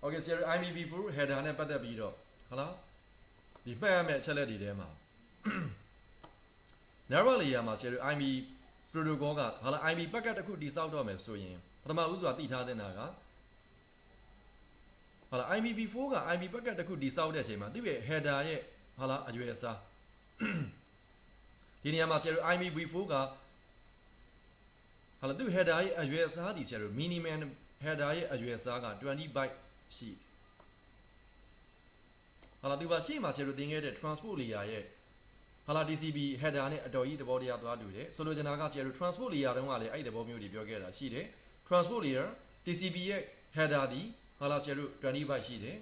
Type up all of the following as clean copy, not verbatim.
Okay ဆရာတို့ IPv4 header နဲ့ပတ်သက်ပြီးတော့ဟုတ်လားဒီမှတ်ရမယ့်အချက်လက်တွေထဲမှာ network layer မှာဆရာတို့ IP protocol ကဟုတ်လား IP packet တစ်ခုတိစောက်တော့မယ်ဆိုရင်ပထမဦးစွာသိထားတဲ့နာကဟုတ်လား IPv4 က IP packet တစ်ခုတိစောက်တဲ့အချိန်မှာသူ့ရဲ့ header ရဲ့ဟုတ်လားအရွယ်အစားဒီနေရာမှာဆရာတို့ IPv4 ကဟုတ်လားသူ့ header ရဲ့အရွယ်အစားဒီဆရာတို့ minimum header ရဲ့အရွယ်အစားက20 byte ရှိဟုတ်လားသူကရှေ့မှာဆရာတို့သင်ခဲ့တဲ့ transport layer ရဲ့ဟာလာ TCP header နဲ့အတော်ကြီးသဘောတရားသွားတူတယ်ဆိုလိုချင်တာကဆရာတို့ transport layer တုန်းကလည်းအဲ့ဒီသဘောမျိုးတွေပြောခဲ့တာရှိတယ် transport layer TCP ရဲ့ header ဒီဟာလာဆရာတို့20 byte ရှိတယ်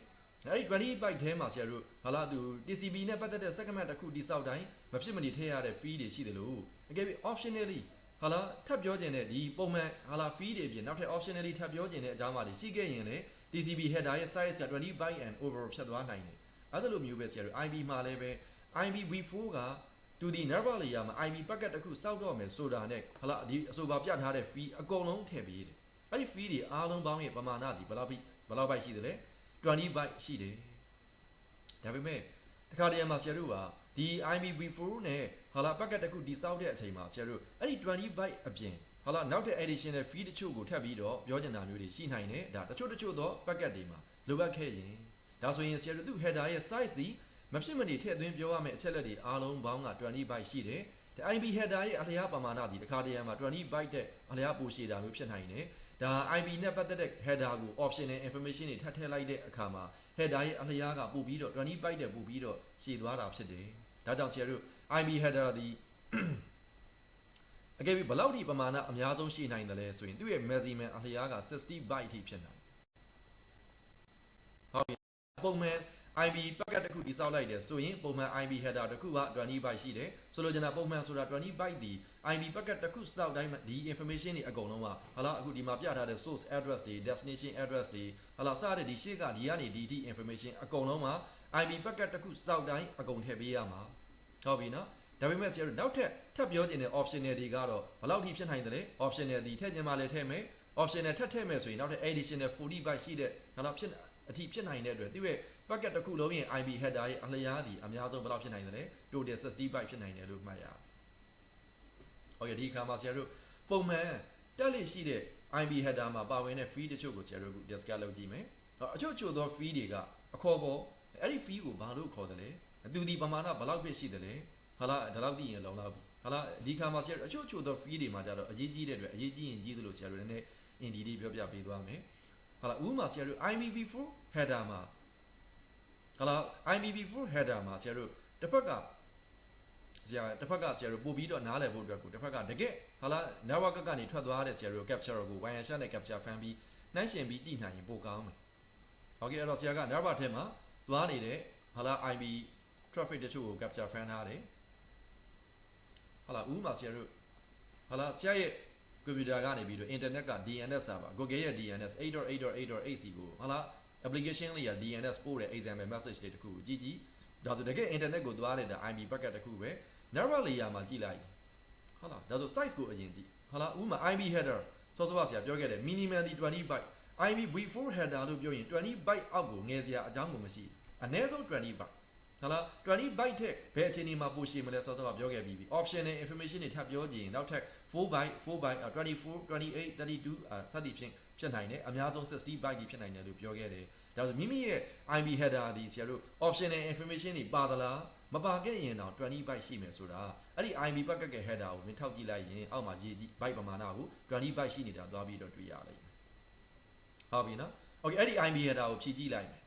အဲ့ဒီ20 byte ထဲမှာဆရာတို့ဟာလာသူ TCP နဲ့ပတ်သက်တဲ့ segment တစ်ခုတိစောက်တိုင်းမဖြစ်မနေထည့်ရတဲ့ feed တွေရှိတယ်လို့အကယ်ပြီး optionally ဟာလာထပ်ပြောခြင်းတဲ့ဒီပုံမှန်ဟာလာ feed တွေပြင်နောက်ထပ် optionally ထပ်ပြောခြင်းတဲ့အကြောင်းပါတွေရှိခဲ့ရင်လေ TCP header ရဲ့ size က20 byte and over ဖြတ်သွားနိုင်တယ်အဲ့ဒါလိုမျိုးပဲဆရာတို့ IP မှာလည်းပဲ IPv4 က to the network layer မှာ IP packet တစ်ခုစောက်တော့မယ်ဆိုတာနဲ့ဟလာဒီအဆိုပါပြထားတဲ့ fee အကုန်လုံးထည့်ပေးတယ်အဲ့ဒီ fee တွေအားလုံးပေါင်းရဲ့ပမာဏဒီဘယ်လောက် byte ရှိတယ်လဲ20 byte ရှိတယ်ဒါပေမဲ့တခါတည်းမှာဆရာတို့ကဒီ IPv4 နဲ့ဟလာ packet တစ်ခုဒီစောက်တဲ့အချိန်မှာဆရာတို့အဲ့ဒီ20 byte အပြင်ဟလာနောက်တဲ့ additional fee တချို့ကိုထပ်ပြီးတော့ပြောချင်တာမျိုးတွေရှိနိုင်တယ်ဒါတချို့သော packet တွေမှာလိုအပ်ခဲ့ရင်ဒါဆိုရင်ဆရာတို့သူ့ header ရဲ့ size ဒီမဖြစ်မနေထည့်သွင်းပြောရမယ့်အချက်လက်တွေအားလုံးပေါင်းက20 byte ရှိတယ်ဒီ IP header ရဲ့အလျားပမာဏဒီတစ်ခါတည်းမှာ20 byte တဲ့အလျားပိုရှည်တာမျိုးဖြစ်နိုင်တယ်ဒါ IP နဲ့ပတ်သက်တဲ့ header ကို optional information တွေထပ်ထည့်လိုက်တဲ့အခါမှာ header ရဲ့အလျားကပို့ပြီးတော့20 byte တဲ့ပို့ပြီးတော့ရှည်သွားတာဖြစ်တယ်ဒါကြောင့်ဆရာတို့ IP header ဒီအကယ်ပြီးဘယ်လောက်ထိပမာဏအများဆုံးရှည်နိုင်တယ်လဲဆိုရင်သူ့ရဲ့ maximum အလျားက60 byte ထိဖြစ်နိုင်ဟုတ်ပြီပုံမှန်IP packet တစ်ခုတိစောက်လိုက်တယ်ဆိုရင်ပုံမှန် IP header တစ်ခုက20 byte ရှိတယ်ဆိုလိုချင်တာပုံမှန်ဆိုတာ20 byte ဒီ IP packet တစ်ခုစောက်တိုင်းဒီ information တွေအကုန်လုံးကဟာလာအခုဒီမှာပြထားတဲ့ source address တွေ destination address တွေဟာလာစတဲ့ဒီရှေ့ကဒီကနေဒီ information အကုန်လုံးမှာ IP packet တစ်ခုစောက်တိုင်းအကုန်ထည့်ပေးရမှာဟုတ်ပြီနော်ဒါပေမဲ့ဆရာတို့နောက်ထပ်ပြောချင်တဲ့ optional တွေကတော့ဘယ်လောက်ထိဖြစ်နိုင်တယ်လဲ optional ဒီထည့်ချင်မှလည်းထည့်မယ် optional ထပ်ထည့်မယ်ဆိုရင်နောက်ထပ် additional 40 byte ရှိတဲ့ဟာလာဖြစ်နိုင်တဲ့အတွက်သူ့ရဲ့ packet တစ်ခုလုံးရဲ့ IP header ရဲ့အလျားဒီအများဆုံးဘယ်လောက်ဖြစ်နိုင်တယ်လဲ total 60 byte ဖြစ်နိုင်တယ်လို့မှတ်ရအောင်ဟုတ်ကဲ့ဒီအခါမှာဆရာတို့ပုံမှန်တက်လေရှိတဲ့ IP header မှာပါဝင်တဲ့ fee တချို့ကိုဆရာတို့ discuss လုပ်ကြည့်မယ်အချို့သော fee တွေကအခေါ်ပေါ်အဲ့ဒီ fee ကိုဘာလို့ခေါ်တယ်လဲသူဒီပမာဏဘယ်လောက်ဖြစ်ရှိတယ်လဲဟာလာဒါလောက်သိရင်လုံလောက်ပြီဟာလာဒီခါမှာဆရာတို့အချို့သော fee တွေမှာကြတော့အရေးကြီးတဲ့အတွက်အရေးကြီးရင်ကြီးသလိုဆရာတို့လည်းနည်းအင်ဒီဒီပြောပြပေးသွားမယ်ဟာလာဥပမာဆရာတို့ IPv4 header မှာဟာလာ IPv4 header မှာဆရာတို့တစ်ဖက်ကဆရာတို့ပို့ပြီးတော့နားလည်ဖို့အတွက်ကိုတစ်ဖက်ကတကယ်ဟာလာ network ကနေထွက်သွားတဲ့ဆရာတို့ capture ကို wire share နဲ့ capture ဖမ်းပြီးနှိုင်းရှင်ပြီးကြည့်နိုင်ရင်ပိုကောင်းမယ်ဟုတ်ကဲ့အဲ့တော့ဆရာက network ထဲမှာသွားနေတဲ့ဟာလာ IP traffic တချို့ကို capture ဖမ်းထားတယ်ဟာလာဥပမာဆရာတို့ဟာလာဆရာရဲ့ကွန်ပျူတာကနေပြီးတော့ internet က DNS server Google ရဲ့ DNS 8.8.8.8 ကိုဟာလာ application လေးက DNS ပို့တဲ့ example message တွေတခုကိုကြည့်ဒါဆိုတကယ် internet ကိုသွားတဲ့ IP packet တခုပဲ network layer မှာကြည့်လိုက်ဟုတ်လားဒါဆို size ကိုအရင်ကြည့်ဟုတ်လားဥပမာ IP header စောစောကဆရာပြောခဲ့တယ် minimum ဒီ20 byte IPv4 header လို့ပြောရင်20 byte အောက်ကိုငယ်စရာအကြောင်းကိုမရှိအနည်းဆုံး20 byteဟုတ်လား20 byte ထက်ဘယ်အခြေအနေမှာပိုရှည်မလဲစောစောကပြောခဲ့ပြီးပြီ optional information တွေထပ်ပြောကြည့်ရင်နောက်ထပ်4 byte 24 28 32စသည်ဖြင့်ဖြစ်နိုင်တယ်အများဆုံး60 byte ကြီးဖြစ်နိုင်တယ်လို့ပြောခဲ့တယ်ဒါဆိုမိမိရဲ့ IP header ဒီဆရာတို့ optional information တွေပါသလားမပါခဲ့ရင်တော့20 byte ရှိမယ်ဆိုတာအဲ့ဒီ IP packet ရဲ့ header ကိုမင်းထောက်ကြည့်လိုက်ရင်အောက်မှာရေးကြည့် byte ပမာဏကို20 byte ရှိနေတာသွားပြီးတော့တွေ့ရလိမ့်မယ်ဟုတ်ပြီနော် okay အဲ့ဒီ IP header ကိုဖြည့်ကြည့်လိုက်မယ်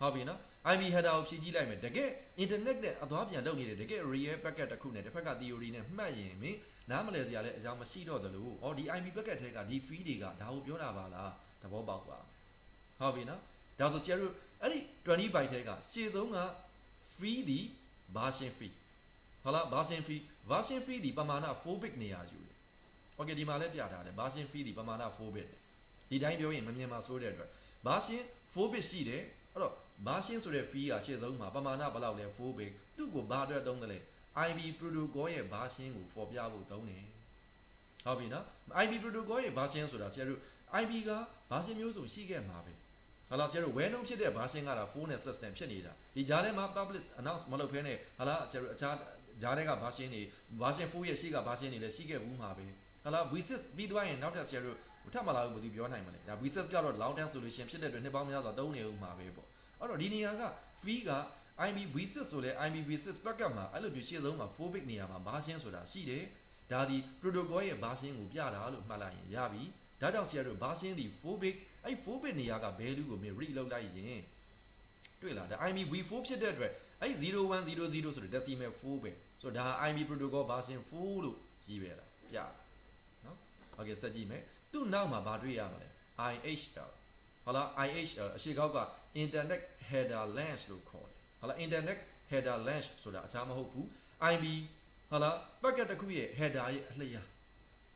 ဟုတ်ပြီနော် IP header ကိုဖြည့်ကြည့်လိုက်မယ်တကယ် internet နဲ့အသွားပြန်လုပ်နေတဲ့တကယ် real packet တစ်ခုနဲ့တစ်ဖက်က theory နဲ့မှတ်ရင်မင်းနားမလည်စရာလည်းအကြောင်းမရှိတော့သလိုဒီ IP packet ထဲကဒီ fee တွေကဒါကိုပြောတာပါလားသဘောပေါက်ပါဟုတ်ပြီနော်ဒါဆိုဆရာတို့အဲ့ဒီ20 byte ထဲကရှေ့ဆုံးက fee ဒီ version fee ဟုတ်လား version fee ဒီပမာဏ4 bit နေရာယူတယ် okay ဒီမှာလည်းပြထားတယ် version fee ဒီပမာဏ4 bit ဒီတိုင်းပြောရင်မမြင်မှာစိုးတဲ့အတွက် version 4 bit ရှိတယ်အဲ့တော့ version ဆိုတဲ့ fee ကရှေ့ဆုံးမှာပမာဏဘယ်လောက်လဲ4 bit သူ့ကိုဘာအတွက်သုံးတယ်လဲ IP protocol ရဲ့ version ကိုဖော်ပြဖို့သုံးတယ်ဟုတ်ပြီနော် IP protocol ရဲ့ version ဆိုတာဆရာတို့ IP က version မျိုးစုံရှိခဲ့မှာပဲဟ ဟာလားဆရာတို့ well known ဖြစ်တဲ့ version ကတော့ phone နဲ့ system ဖြစ်နေတာဒီကြားထဲမှာ publish announce မလုပ်ဖ ೇನೆ ဟာလားဆရာတို့အခြားကြားထဲက version တွေ version 4ရဲ့ရှေ့က version တွေလည်းရှိခဲ့ဘူးမှာပဲဟာလား V6 ပြီးသွားရင်နောက်ထပ်ဆရာတို့ထပ်မလာဘူးမသိပြောနိုင်မလဲဒါ V6 ကတော့ long term solution ဖြစ်တဲ့အတွက်နှစ်ပေါင်းများစွာသုံးနေဦးမှာပဲပေါ့အဲ့တော့ဒီနေရာက fee က IB V6 ဆိုလဲ IB V6 packet မှာအဲ့လိုမျိုးရှေ့ဆုံးမှာ 4 bit နေရာမှာ version ဆိုတာရှိတယ်ဒါဒီ protocol ရဲ့ version ကိုပြတာလို့မှတ်လိုက်ရင်ရပြီဒါကြောင့်ဆရာတို့ version ဒီ4 bit အဲ့ 4 bit နေရာက value ကိုမြင် read လုပ်လိုက်ရင်တွေ့လားဒါ IB V4 ဖြစ်တဲ့အတွက်အဲ့0100ဆိုတဲ့ decimal 4 bit ဆိုတော့ဒါ IB protocol version 4လို့ကြီးပဲလားပြနော်โอเคဆက်ကြည့်မယ်သူ့နောက်မှာဗာတွေ့ရမှာလဲ IHL ဟုတ်လား IHL အရှိကောက်က internet header length လို့ခေါ်တယ်ဟုတ်လား internet header length ဆိုတာအခြားမဟုတ်ဘူး IB ဟုတ်လား packet တစ်ခုရဲ့ header ရဲ့အလျား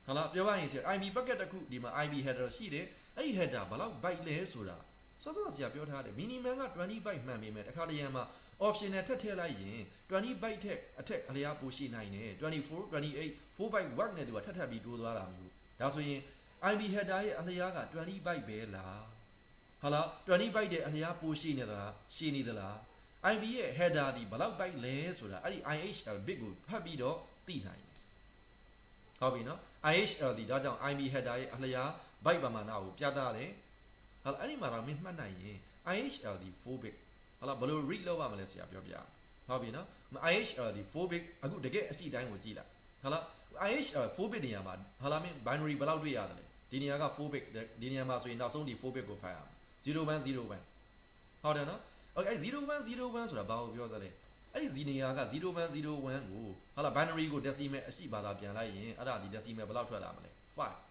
ဟုတ်လားပြောရရင်ဆရာ IB packet တစ်ခုဒီမှာ IB header ရှိတယ်အဲ့ဒီ header ဘယ်လောက် byte လဲဆိုတာစောစောဆရာပြောထားတယ် minimum က20 byte မှန်ပေမဲ့တစ်ခါတရံမှာ option နဲ့ထပ်ထည့်လိုက်ရင်20 byte ထက်အထက်အလျားပိုရှိနိုင်တယ်24 28 4 byte word နဲ့သူကထပ်ပြီးတိုးသွားတာမျိုးဒါဆိုရင် IB header ရဲ့အလျားက20 byte ပဲလားဟုတ်လား20 byte ရဲ့အလျားပိုရှိနေသလားရှိနေသလား IB ရဲ့ header ဒီဘယ်လောက် byte လဲဆိုတာအဲ့ဒီ IHL bit ကိုဖတ်ပြီးတော့သိနိုင်တယ်ဟုတ်ပြီနော် IHL ဒီဒါကြောင့် IB header ရဲ့အလျား byte ပမာဏကိုပြသတယ်ဟုတ်လားအဲ့ဒီမှာတော့မင်းမှတ်နိုင်ရင် IHL ဒီ4 bit ဟုတ်လားဘယ်လို read လုပ်ရမလဲဆရာပြောပြဟုတ်ပြီနော် IHL ဒီ4 bit အခုတကယ်အရှိတိုင်းကိုကြည့်လိုက်ဟုတ်လား IHL 4 bit နေရာမှာဟုတ်လားမင်း binary ဘယ်လောက်တွေ့ရတယ်လဲဒီနေရာက4 bit ဒီနေရာမှာဆိုရင်နောက်ဆုံးဒီ4 bit ကို file ရအောင်0101ဟုတ်တယ်နော်အဲ့0101ဆိုတာဘာကိုပြောသလဲအဲ့ဒီနေရာက0101ကိုဟုတ်လား binary ကို decimal အရှိဘာသာပြန်လိုက်ရင်အဲ့ဒါဒီ decimal ဘယ်လောက်ထွက်လာမလဲ5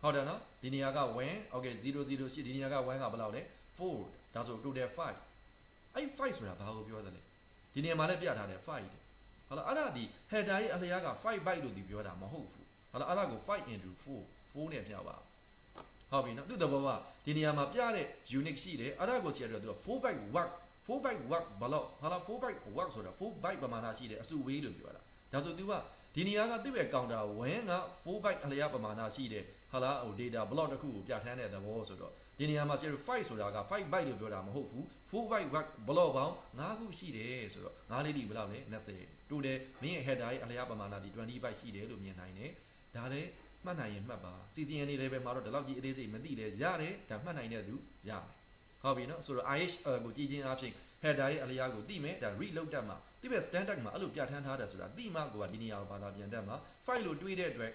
ဟုတ်တယ်နော်ဒီနေရာက1 okay 008ဒီနေရာက1ကဘယ်လောက်လဲ4ဒါဆို total 5အဲ့5ဆိုတာဘာကိုပြောသလဲဒီနေရာမှာလည်းပြထားတယ်5တယ်ဟုတ်လားအဲ့ဒါဒီ header ရဲ့အလျားက5 byte လို့ဒီပြောတာမဟုတ်ဘူးဟုတ်လားအဲ့ဒါကို5 into 4နဲ့ပြပါဟုတ်ပြီနော်သူ့သဘောကဒီနေရာမှာပြတဲ့ unit ရှိတယ်အဲ့ဒါကိုဆရာတို့က4 byte word 4 byte word ဘယ်လောက်ဟုတ်လား4 byte word ဆိုတာ4 byte ပမာဏရှိတယ်အစုဝေးလို့ပြောတာဒါဆို तू ကဒီနေရာကသူ့ရဲ့ counter 1က4 byte အလျားပမာဏရှိတယ်ဟုတ်လားဟို data block တစ်ခုကိုပြဋ္ဌာန်းတဲ့သဘောဆိုတော့ဒီနေရာမှာဆရာတို့5ဆိုတာက5 byte လို့ပြောတာမဟုတ်ဘူး4 byte word block ပေါင်း5ခုရှိတယ်ဆိုတော့5လေးဒီဘယ်လောက်လဲ20တိုးတယ်မင်းရဲ့ header ရဲ့အလျားပမာဏဒီ20 byte ရှိတယ်လို့မြင်နိုင်တယ်ဒါလည်းမှတ်နိုင်ရင်မှတ်ပါ CCNA level မှာတော့ဒီလောက်ကြီးအသေးစိတ်မသိလဲရတယ်ဒါမှတ်နိုင်တဲ့သူရမယ်ဟုတ်ပြီနော်ဆိုတော့ IHL ကိုကြည့်ချင်းအပြင် header ရဲ့အလျားကိုသိမယ်ဒါ read လုပ်တတ်မှာဒီပဲ standard မှာအဲ့လိုပြဋ္ဌာန်းထားတယ်ဆိုတာသိမှကိုကဒီနေရာကိုဘာသာပြန်တတ်မှာ file လို့တွေးတဲ့အတွက်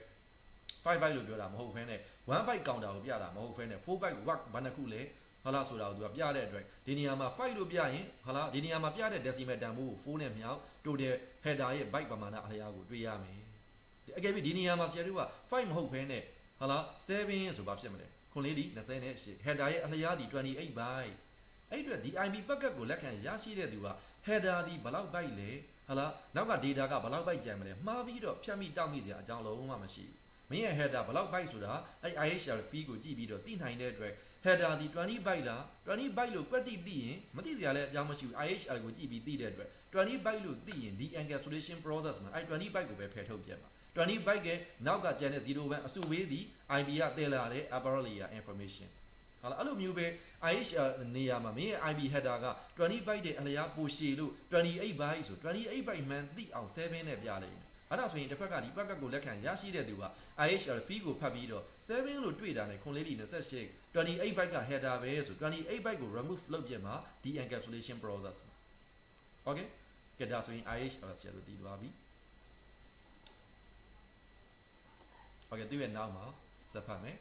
5 byte လို့ပြောတာမဟုတ်ဘဲနဲ့1 byte counter ကိုပြတာမဟုတ်ဘဲနဲ့4 byte word ဘာနှစ်ခုလဲဟုတ်လားဆိုတာကိုသူကပြတဲ့အတွက်ဒီနေရာမှာ5လို့ပြရင်ဟုတ်လားဒီနေရာမှာပြတဲ့ decimal တန်ဖိုးကို4နဲ့မြောက် total header ရဲ့ byte ပမာဏအလျားကိုတွေးရမယ်အကယ်၍ဒီနေရာမှာဆရာတို့က5မဟုတ်ဘဲနဲ့ဟုတ်လား7ဆိုဘာဖြစ်မလဲခွန်လေးဒီ28 header ရဲ့အလျားဒီ28 byte အဲ့ဒီအတွက်ဒီ IB packet ကိုလက်ခံရရှိတဲ့သူက header ဒီဘယ်လောက် byte လဲဟုတ်လားနောက်က data ကဘယ်လောက် byte ကျန်မလဲမှားပြီးတော့ဖြတ်မိတောက်မိစရာအကြောင်းလုံးဝမရှိဘူးမင်းရဲ့ header ဘယ်လောက် byte ဆိုတာအဲ့ IHL fee ကိုကြည့်ပြီးတော့သိနိုင်တဲ့အတွက် header ဒီ20 byte လား20 byte လို့ကွက်တိသိရင်မသိစရာလည်းအကြောင်းမရှိဘူး IHL ကိုကြည့်ပြီးသိတဲ့အတွက်20 byte လို့သိရင်ဒီ encapsulation process မှာအဲ့20 byte ကိုပဲဖယ်ထုတ်ပြပါ20 byte ကနောက်ကကျန်တဲ့01အစုဝေးသည် IB ကတည်လာတဲ့ upper layer information ဟုတ်လားအဲ့လိုမျိုးပဲ IHL နေရာမှာမင်းရဲ့ IB header က20 byte တဲ့အလျားပိုရှည်လို့28 byte ဆို28 byte မှန်သိအောင်7နဲ့ပြလိုက်အဲ့ဒါဆိုရင်တစ်ဖက်ကဒီ packet ကိုလက်ခံရရှိတဲ့သူက IHL fee ကိုဖတ်ပြီးတော့7လို့တွေ့တာနဲ့ခွန်လေးဒီ28 28 byte က header ပဲဆို28 byte ကို remove လုပ်ပြမှာ de encapsulation process မှာ okay ကဲဒါဆိုရင် IHL ဆရာတို့တည်သွားပြီ okay သူ့ရဲ့နောက်မှာစက်ဖတ်မယ်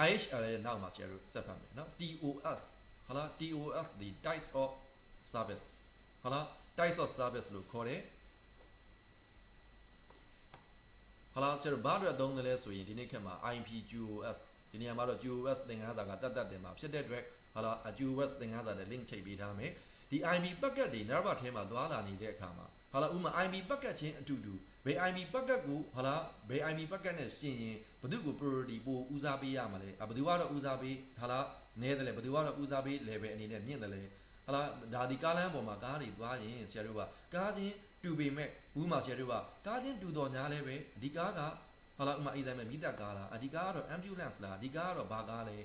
IHL ရဲ့နောက်မှာဆရာတို့စက်ဖတ်မယ်နော် TOS ဟုတ်လား TOS ဒီ types of service ဟုတ်လား types of service လို့ခေါ်တယ်ဟုတ်လားဆရာတို့ဘာအတွက်သုံးတယ်လဲဆိုရင်ဒီနေ့ခေတ်မှာ IPQoS ဒီနေရာမှာတော့ QoS သင်ခန်းစာကတတ်တင်မှာဖြစ်တဲ့အတွက်ဟုတ်လား QoS သင်ခန်းစာနဲ့ link ချိန်ပေးထားမယ်ဒီ IB packet တွေ nerve ထဲမှာသွားလာနေတဲ့အခါမှာဟုတ်လားဥမာ IB packet ချင်းအတူတူဘယ် IB packet ကိုဟုတ်လားဘယ် IB packet နဲ့ရှင်ရင်ဘယ်သူကို priority ပိုဦးစားပေးရမှာလဲဘယ်သူကတော့ဦးစားပေးဟုတ်လားနည်းတယ်လေဘယ်သူကတော့ဦးစားပေး level အနေနဲ့မြင့်တယ်လေဟုတ်လားဒါဒီကားလမ်းပေါ်မှာကားတွေသွားရင်ဆရာတို့ကကားချင်းတူပေမဲ့ဘူးမှာဆရာတို့ကကားချင်းတူတော်များလဲပဲဒီကားကဟုတ်လားဥမာအေးဆိုင်မဲ့မိသက်ကားလားဒီကားကတော့ ambulance လားဒီကားကတော့ဘာကားလဲ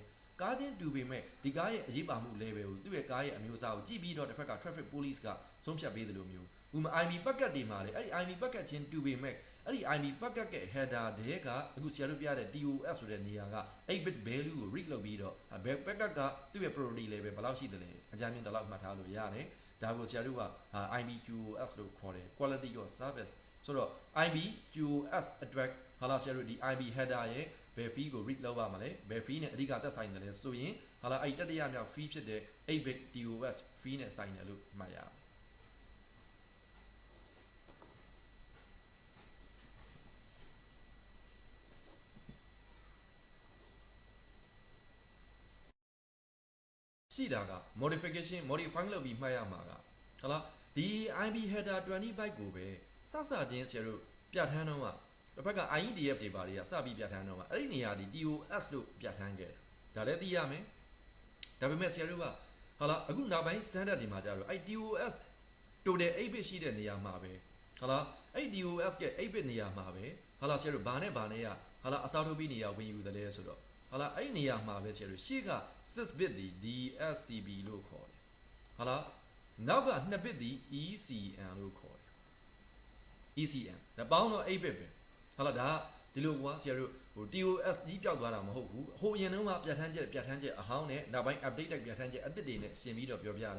ကားချင်းတူပေမဲ့ဒီကားရဲ့အရေးပါမှု level ကိုသူ့ရဲ့ကားရဲ့အမျိုးအစားကိုကြည့်ပြီးတော့တစ်ဖက်က traffic police ကဆုံးဖြတ်ပေးတယ်လို့မျိုးဥပမာ IB packet တွေမှာလေအဲ့ဒီ IB packet ချင်းတူပေမဲ့အဲ့ဒီ IB packet ရဲ့ header တွေကအခုဆရာတို့ပြတဲ့ TOS ဆိုတဲ့နေရာက 8bit value ကို read လုပ်ပြီးတော့ဘယ် packet ကသူ့ရဲ့ priority level ဘယ်လောက်ရှိတယ်လဲအကြမ်းမြင်တလောက်မှတ်ထားလို့ရတယ်ဒါကိုဆရာတို့က IB QoS လို့ခေါ်တယ် quality of service ဆိုတော့ IB QoS အတွက်ဟာလာဆရာတို့ဒီ IB header ရဲ့ဘယ် fee ကို read လုပ်ရမှာလဲဘယ် fee နဲ့အဓိကသက်ဆိုင်တယ်လဲဆိုရင်ဟာလာအဲ့တတိယမြောက် fee ဖြစ်တဲ့ 8bit TOS fee နဲ့ဆိုင်တယ်လို့မှတ်ရအောင်ရှိတာက modification modify လုပ်ပြီးမှတ်ရမှာကဟုတ်လားဒီ IB header 20 byte ကိုပဲစစချင်းဆရာတို့ပြဋ္ဌာန်းတော့တစ်ဖက်က IEDF တွေပါတွေကစပြီးပြဋ္ဌာန်းတော့အဲ့ဒီနေရာဒီ TOS လို့ပြဋ္ဌာန်းခဲ့ဒါလည်းသိရမယ်ဒါပေမဲ့ဆရာတို့ကဟုတ်လားအခုနောက်ပိုင်း standard တွေမှာကြတော့အဲ့ TOS total 8 bit ရှိတဲ့နေရာမှာပဲဟုတ်လားအဲ့ TOS က8 bit နေရာမှာပဲဟုတ်လားဆရာတို့ဘာနဲ့ဘာနဲ့ရဟုတ်လားအစားထိုးပြီးနေရာဝင်ယူတယ်လဲဆိုတော့ဟုတ်လားအဲ့နေရာမှာပဲဆရာတို့ရှေ့က6 bit ဒီ DSCB လို့ခေါ်တယ်ဟုတ်လားနောက်က2 bit ဒီ ECN လို့ခေါ်တယ် ECN ဒါပေါင်းတော့8 bit ပဲဟုတ်လားဒါဒီလိုကွာဆရာတို့ဟို TOS ကြီးပျောက်သွားတာမဟုတ်ဘူးဟိုအရင်တုန်းကပြဋ္ဌာန်းချက်အဟောင်းနဲ့နောက်ပိုင်း update လိုက်ပြဋ္ဌာန်းချက်အသစ်တွေနဲ့ရှင်းပြီးတော့ပြောပြတာ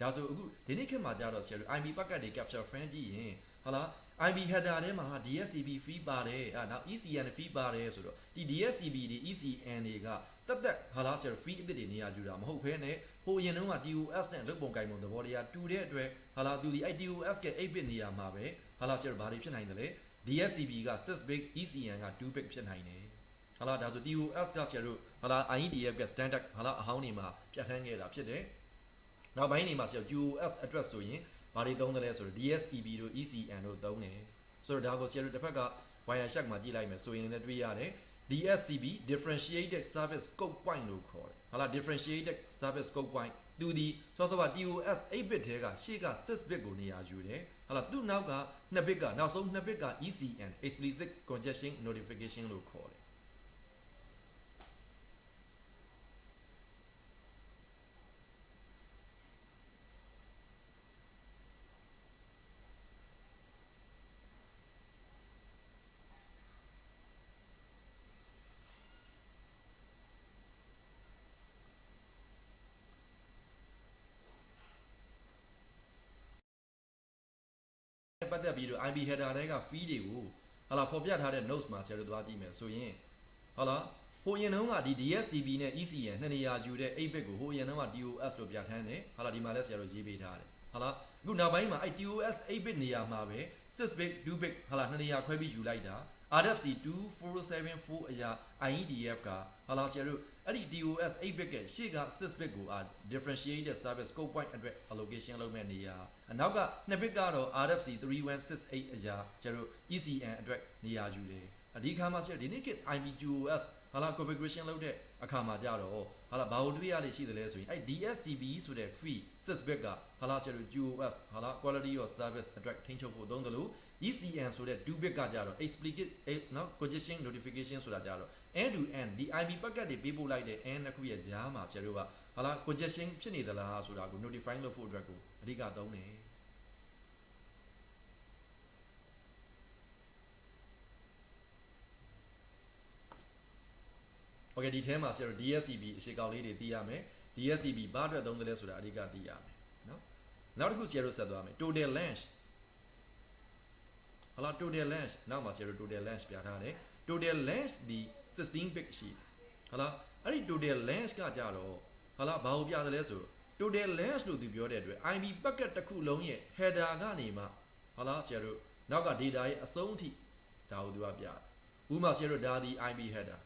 ဒါဆိုအခုဒီနေ့ခေတ်မှာကြတော့ဆရာတို့ IB packet တွေ capture friend ကြည့်ရင်ဟုတ်လား IB header ထဲမှာ DSCB fee ပါတယ်နောက် ECN fee ပါတယ်ဆိုတော့ဒီ DSCB တွေ ECN တွေကတက်ဟာလားဆရာတို့ fee အသစ်တွေနေရာယူတာမဟုတ်ဘဲနဲ့ဟိုအရင်တုန်းက TOS နဲ့လုပ်ပုံကိုင်ပုံသဘောတရားတူတဲ့အတွက်ဟာလားသူဒီ TOS က8 bit နေရာမှာပဲဟာလားဆရာတို့ဘာတွေဖြစ်နိုင်တယ်လဲ DSCB က6 bit ECN က2 bit ဖြစ်နိုင်တယ်ဟာလားဒါဆို TOS ကဆရာတို့ဟာလား IEDF က standard ဟာလားအဟောင်းနေမှာပြဋ္ဌာန်းခဲ့တာဖြစ်တယ်နောက်ပိုင်းနေမှာဆရာ QoS address ဆိုရင်ဘာတွေသုံးတယ်လဲဆိုတော့ DSCB တို့ ECN တို့သုံးတယ်ဆိုတော့ဒါကိုဆရာတို့တစ်ဖက်က wire shack မှာကြည့်လိုက်မယ်ဆိုရင်လည်းတွေ့ရတယ် DSCB differentiated service scope point လို့ခေါ်တယ်ဟာလား differentiated service scope point သူဒီဆိုတော့ TOS 8 bit ထဲကရှေ့က6 bit ကိုနေရာယူတယ်ဟာလားသူ့နောက်က2 bit ကနောက်ဆုံး2 bit က ECN explicit congestion notification လို့ခေါ်တယ်ပတ်သက်ပြီးတော့ IB header တွေက fee တွေကိုဟာလာဖော်ပြထားတဲ့ notes မှာဆရာတို့သွားကြည့်မယ်ဆိုရင်ဟုတ်လားဟိုရင်တုန်းကဒီ DSCB နဲ့ ECN နှစ်နေရာယူတဲ့8 bit ကိုဟိုရင်တုန်းက TOS လို့ပြဋ္ဌာန်းတယ်ဟာလာဒီမှာလည်းဆရာတို့ရေးပေးထားတယ်ဟာလားအခုနောက်ပိုင်းမှာအဲ့ TOS 8 bit နေရာမှာပဲ6 bit 2 bit ဟာလာနှစ်နေရာခွဲပြီးယူလိုက်တာ RFC 2474အရာ IEDF ကဟာလာဆရာတို့အဲ့ဒီ TOS 8 bit ကရှေ့က6 bit ကို differentiated service scope point အတွက် allocation လုပ်မဲ့နေရာနောက်က2 bit ကတော့ RFC 3168အရာဆရာတို့ ECN အတွက်နေရာယူတယ်ဒီခါမှာဆရာဒီနေ့က IBQoS ဟာလာ configuration လုပ်တဲ့အခါမှာကြတော့ဟာလာဘာလို့တွေ့ရလိမ့်ရှိတယ်လဲဆိုရင်အဲ့ DSCB ဆိုတဲ့ fee 6 bit ကဟာလာဆရာတို့ QoS ဟာလာ quality of service အတွက်ထိန်းချုပ်ဖို့သုံးတယ်လို့ ECN ဆိုတဲ့2 bit ကကြတော့ explicit နော် congestion notification ဆိုတာကြတော့ end to end ဒီ IB packet တွေပေးပို့လိုက်တဲ့ end တစ်ခုရဲ့ကြားမှာဆရာတို့ကဟာလာ congestion ဖြစ်နေသလားဆိုတာကို notify လုပ်ဖို့အတွက်ကိုအဓိကသုံးတယ်โอเคဒီထဲမှာဆရာတို့ DSCB အရှိကောက်လေးတွေသိရမယ် DSCB ဘာအတွက်သုံးတယ်လဲဆိုတာအဓိကသိရမယ်နော်နောက်တစ်ခုဆရာတို့ဆက်သွားမယ် total length ဟာလာ total length နောက်မှာဆရာတို့ total length ပြထားတယ် total length ဒီ16 bit ရှိဟာလာအဲ့ဒီ total length ကကြတော့ဟာလာဘာကိုပြတယ်လဲဆိုတော့ total length လို့သူပြောတဲ့အတွက် IB packet တစ်ခုလုံးရဲ့ header ကနေမှဟာလာဆရာတို့နောက်က data ရဲ့အဆုံးအထိဒါကိုသူကပြတယ်ဥပမာဆရာတို့ဒါဒီ IB header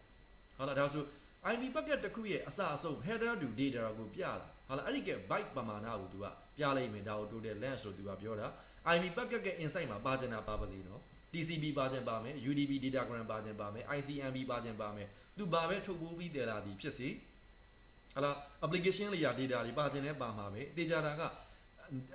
ဟာလာဒါဆို IB packet တစ်ခုရဲ့အစအဆုံး header to data ကိုပြတာဟာလာအဲ့ဒီက byte ပမာဏကိုသူကပြလိုက်မယ်ဒါကို total length လို့သူကပြောတာ IB packet က inside မှာပါချင်တာပါပါစေနော် TCP ပါချင်ပါမယ် UDP datagram ပါချင်ပါမယ် ICMP ပါချင်ပါမယ်သူဘာပဲထုတ်ပိုးပြီးတယ်လားဒီဖြစ်စီဟာလာ application layer data တွေပါချင်လဲပါမှာပဲတေချာတာက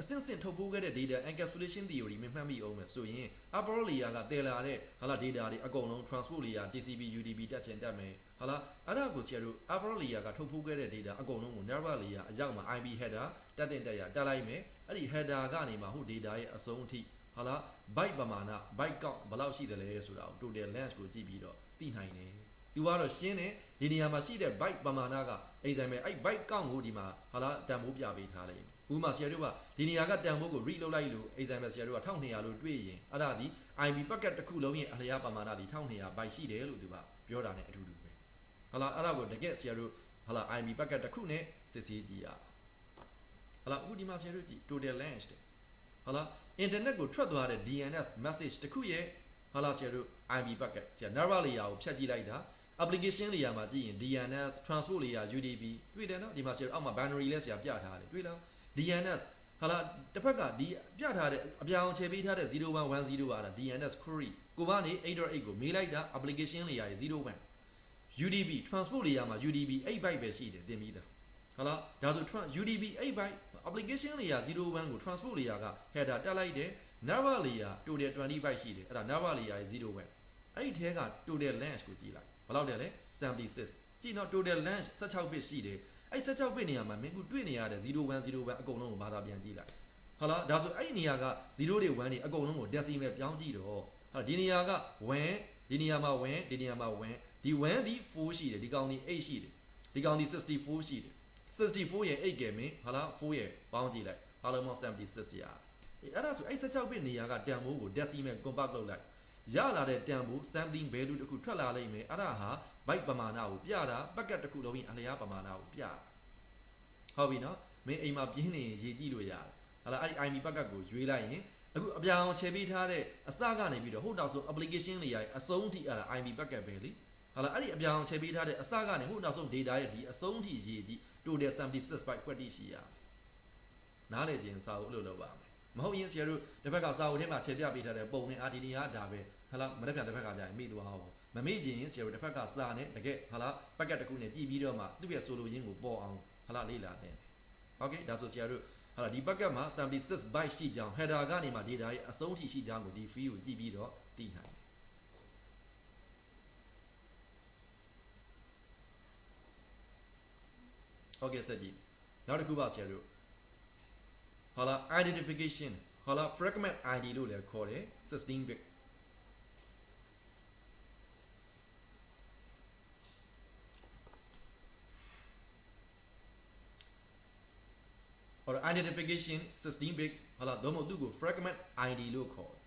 အစင်းစင်းထုတ်ပိုးခဲ့တဲ့ data encapsulation theory မှန်ပြီအောင်မယ်ဆိုရင် upper layer ကတည်လာတဲ့ဟာလား data တွေအကုန်လုံး transport layer TCP UDP တက်ချင်တက်မယ်ဟာလားအဲ့ဒါကိုဆရာတို့ upper layer ကထုတ်ပိုးခဲ့တဲ့ data အကုန်လုံးကို nerve layer အရောက်မှာ IP header တက်တင်တက်ရတက်လိုက်မယ်အဲ့ဒီ header ကနေမှဟို data ရဲ့အဆုံးအထိဟာလား byte ပမာဏ byte count ဘယ်လောက်ရှိသလဲဆိုတာကို total length ကိုကြည့်ပြီးတော့သိနိုင်တယ်သူကတော့ရှင်းတယ်ဒီနေရာမှာရှိတဲ့ byte ပမာဏက example အဲ့ byte count ကိုဒီမှာဟာလားတန်ဖိုးပြပေးထားလိုက်ဥပမာဆရာတို့ကဒီနေရာကတန်ဖိုးကို read လုပ်လိုက်လို့ example ဆရာတို့က1200လို့တွေ့ရင်အဲ့ဒါဒီ IP packet တစ်ခုလုံးရဲ့အလျားပမာဏဒီ1200 byte ရှိတယ်လို့သူကပြောတာ ਨੇ အတူတူပဲဟာလားအဲ့ဒါကိုတကယ်ဆရာတို့ဟာလား IP packet တစ်ခုနဲ့စစ်ဆေးကြည့်ရဟာလားအခုဒီမှာဆရာတို့ကြည့် total length တဲ့ဟာလား internet ကိုထွက်သွားတဲ့ DNS message တစ်ခုရဲ့ဟာလားဆရာတို့ IP packet ဆရာ nerve layer ကိုဖြတ်ကြည့်လိုက်တာ application layer မှာကြည့်ရင် DNS transport layer UDP တွေ့တယ်နော်ဒီမှာဆရာတို့အောက်မှာ binary လဲဆရာပြထားတယ်တွေ့လား DNS ဟာလားတစ်ဖက်ကဒီပြထားတဲ့အပြောင်းချေပေးထားတဲ့0110က DNS query ကိုကနေ8.8ကိုမေးလိုက်တာ application layer ရဲ့01 UDP transport layer မှာ UDP 8 byte ပဲရှိတယ်သင်ပြီးသားဟာလားဒါဆို UDP 8 byte application layer 01ကို transport layer က header တက်လိုက်တယ် nerve layer total 20 byte ရှိတယ်အဲ့ဒါ nerve layer ရဲ့01အဲ့ဒီထဲက total length ကိုကြည့်လိုက်ဘယ်လောက်လဲလဲ76ကြည့်တော့ total length 16 bit ရှိတယ်အဲ့16 bit နေရာမှာမင်းကတွေ့နေရတဲ့0101အကုန်လုံးကိုဘာသာပြန်ကြည့်လိုက်ဟာလားဒါဆိုအဲ့ဒီနေရာက0တွေ1တွေအကုန်လုံးကို decimal ပြောင်းကြည့်တော့ဟာဒီနေရာက1ဒီနေရာမှာ1ဒီနေရာမှာ1ဒီ1ဒီ4ရှိတယ်ဒီကောင်ဒီ8ရှိတယ်ဒီကောင်ဒီ64ရှိတယ်64ရဲ့8ကဲမင်းဟာလား4ရဲ့ပေါင်းကြည့်လိုက်အားလုံးပေါင်း76ရအဲ့ဒါဆိုအဲ့16 bit နေရာကတန်ဖိုးကို decimal convert လုပ်လိုက်ရလာတဲ့တန်ဖိုး something value တခုထွက်လာလိမ့်မယ်အဲ့ဒါဟာ byte ပမာဏကိုပြတာ packet တစ်ခုလုံးရဲ့အလျားပမာဏကိုပြဟုတ်ပြီနော်မင်းအိမ်မှာပြင်းနေရေးကြည့်လို့ရတယ်ဟာလားအဲ့ဒီ IP packet ကိုရွေးလိုက်ရင်အခုအပြောင်ချေပေးထားတဲ့အစကနေပြီးတော့ဟိုနောက်ဆုံး application တွေရဲ့အဆုံးထိအဲ့ဒါ IP packet ပဲလေဟာလားအဲ့ဒီအပြောင်ချေပေးထားတဲ့အစကနေဟိုနောက်ဆုံး data ရဲ့ဒီအဆုံးထိရေးကြည့် total 76 byte ခွက်တိရှိရနားလေခြင်းစာအုပ်လို့လုပ်ပါမယ်မဟုတ်ရင်ဆရာတို့တစ်ဖက်ကစာအုပ်ထဲမှာခြေပြပေးထားတဲ့ပုံနဲ့ RTD ကဒါပဲဟာလားမနေ့ပြန်တစ်ဖက်ကကြာရင်မိသွားအောင်မမေ့ခြင်းဆရာတို့တစ်ဖက်ကစာနဲ့တကယ်ဟာလား packet တစ်ခုနဲ့ကြည့်ပြီးတော့မှသူ့ရဲ့ဆိုလိုရင်းကိုပေါ်အောင်ဟာလားလေးလာတယ်โอเคဒါဆိုဆရာတို့ဟာလားဒီ packet မှာ76 byte ရှိကြောင်း header ကနေမှ data ရဲ့အဆုံးထိရှိကြောင်းကိုဒီ field ကိုကြည့်ပြီးတော့သိနိုင်โอเคဆက်ကြည့်နောက်တစ်ခုပါဆရာတို့ဟာလား identification ဟာလား fragment ID လို့လည်းခေါ်တယ်16 bit or identification 16 bit ဟာလားတော့မဟုတ်သူ့ကို fragment ID လို့ခေါ်တယ်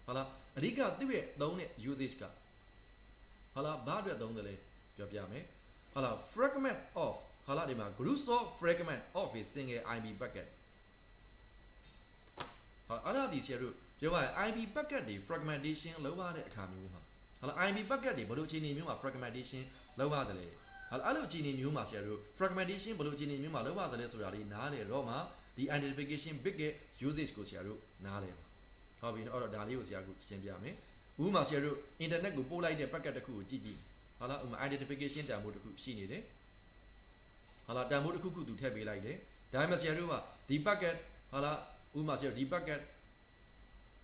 ဟာလားအဓိကသူ့ရဲ့သုံးတဲ့ usage ကဟာလားဘာအတွက်သုံးတယ်လဲပြောပြမယ်ဟာလား fragment of ဟာလားဒီမှာ group of fragment of a single IP packet ဟာအဲ့ဒါဒီဆရာတို့ပြောပါရင် IP packet တွေ fragmentation လုပ်ရတဲ့အခါမျိုးမှာဟာလား IP packet တွေဘယ်လိုအခြေအနေမျိုးမှာ fragmentation လုပ်ရတယ်လဲအဲ့လိုအခြေအနေမျိုးမှာဆရာတို့ fragmentation ဘယ်လိုအခြေအနေမျိုးမှာလုပ်ရတယ်လဲဆိုတာလေးနားလေတော့မှဒီ identification bit ရဲ့ usage ကိုဆရာတို့နားလေပါဟုတ်ပြီနော်အဲ့တော့ဒါလေးကိုဆရာကရှင်းပြမယ်ဥပမာဆရာတို့ internet ကိုပို့လိုက်တဲ့ packet တစ်ခုကိုကြည့်ကြည့်ဟာလားဥပမာ identification တန်ဖိုးတစ်ခုရှိနေတယ်ဟာလားတန်ဖိုးတစ်ခုခုသူထည့်ပေးလိုက်တယ်ဒါပေမဲ့ဆရာတို့ကဒီ packet ဟာလားဥပမာဆရာတို့ဒီ packet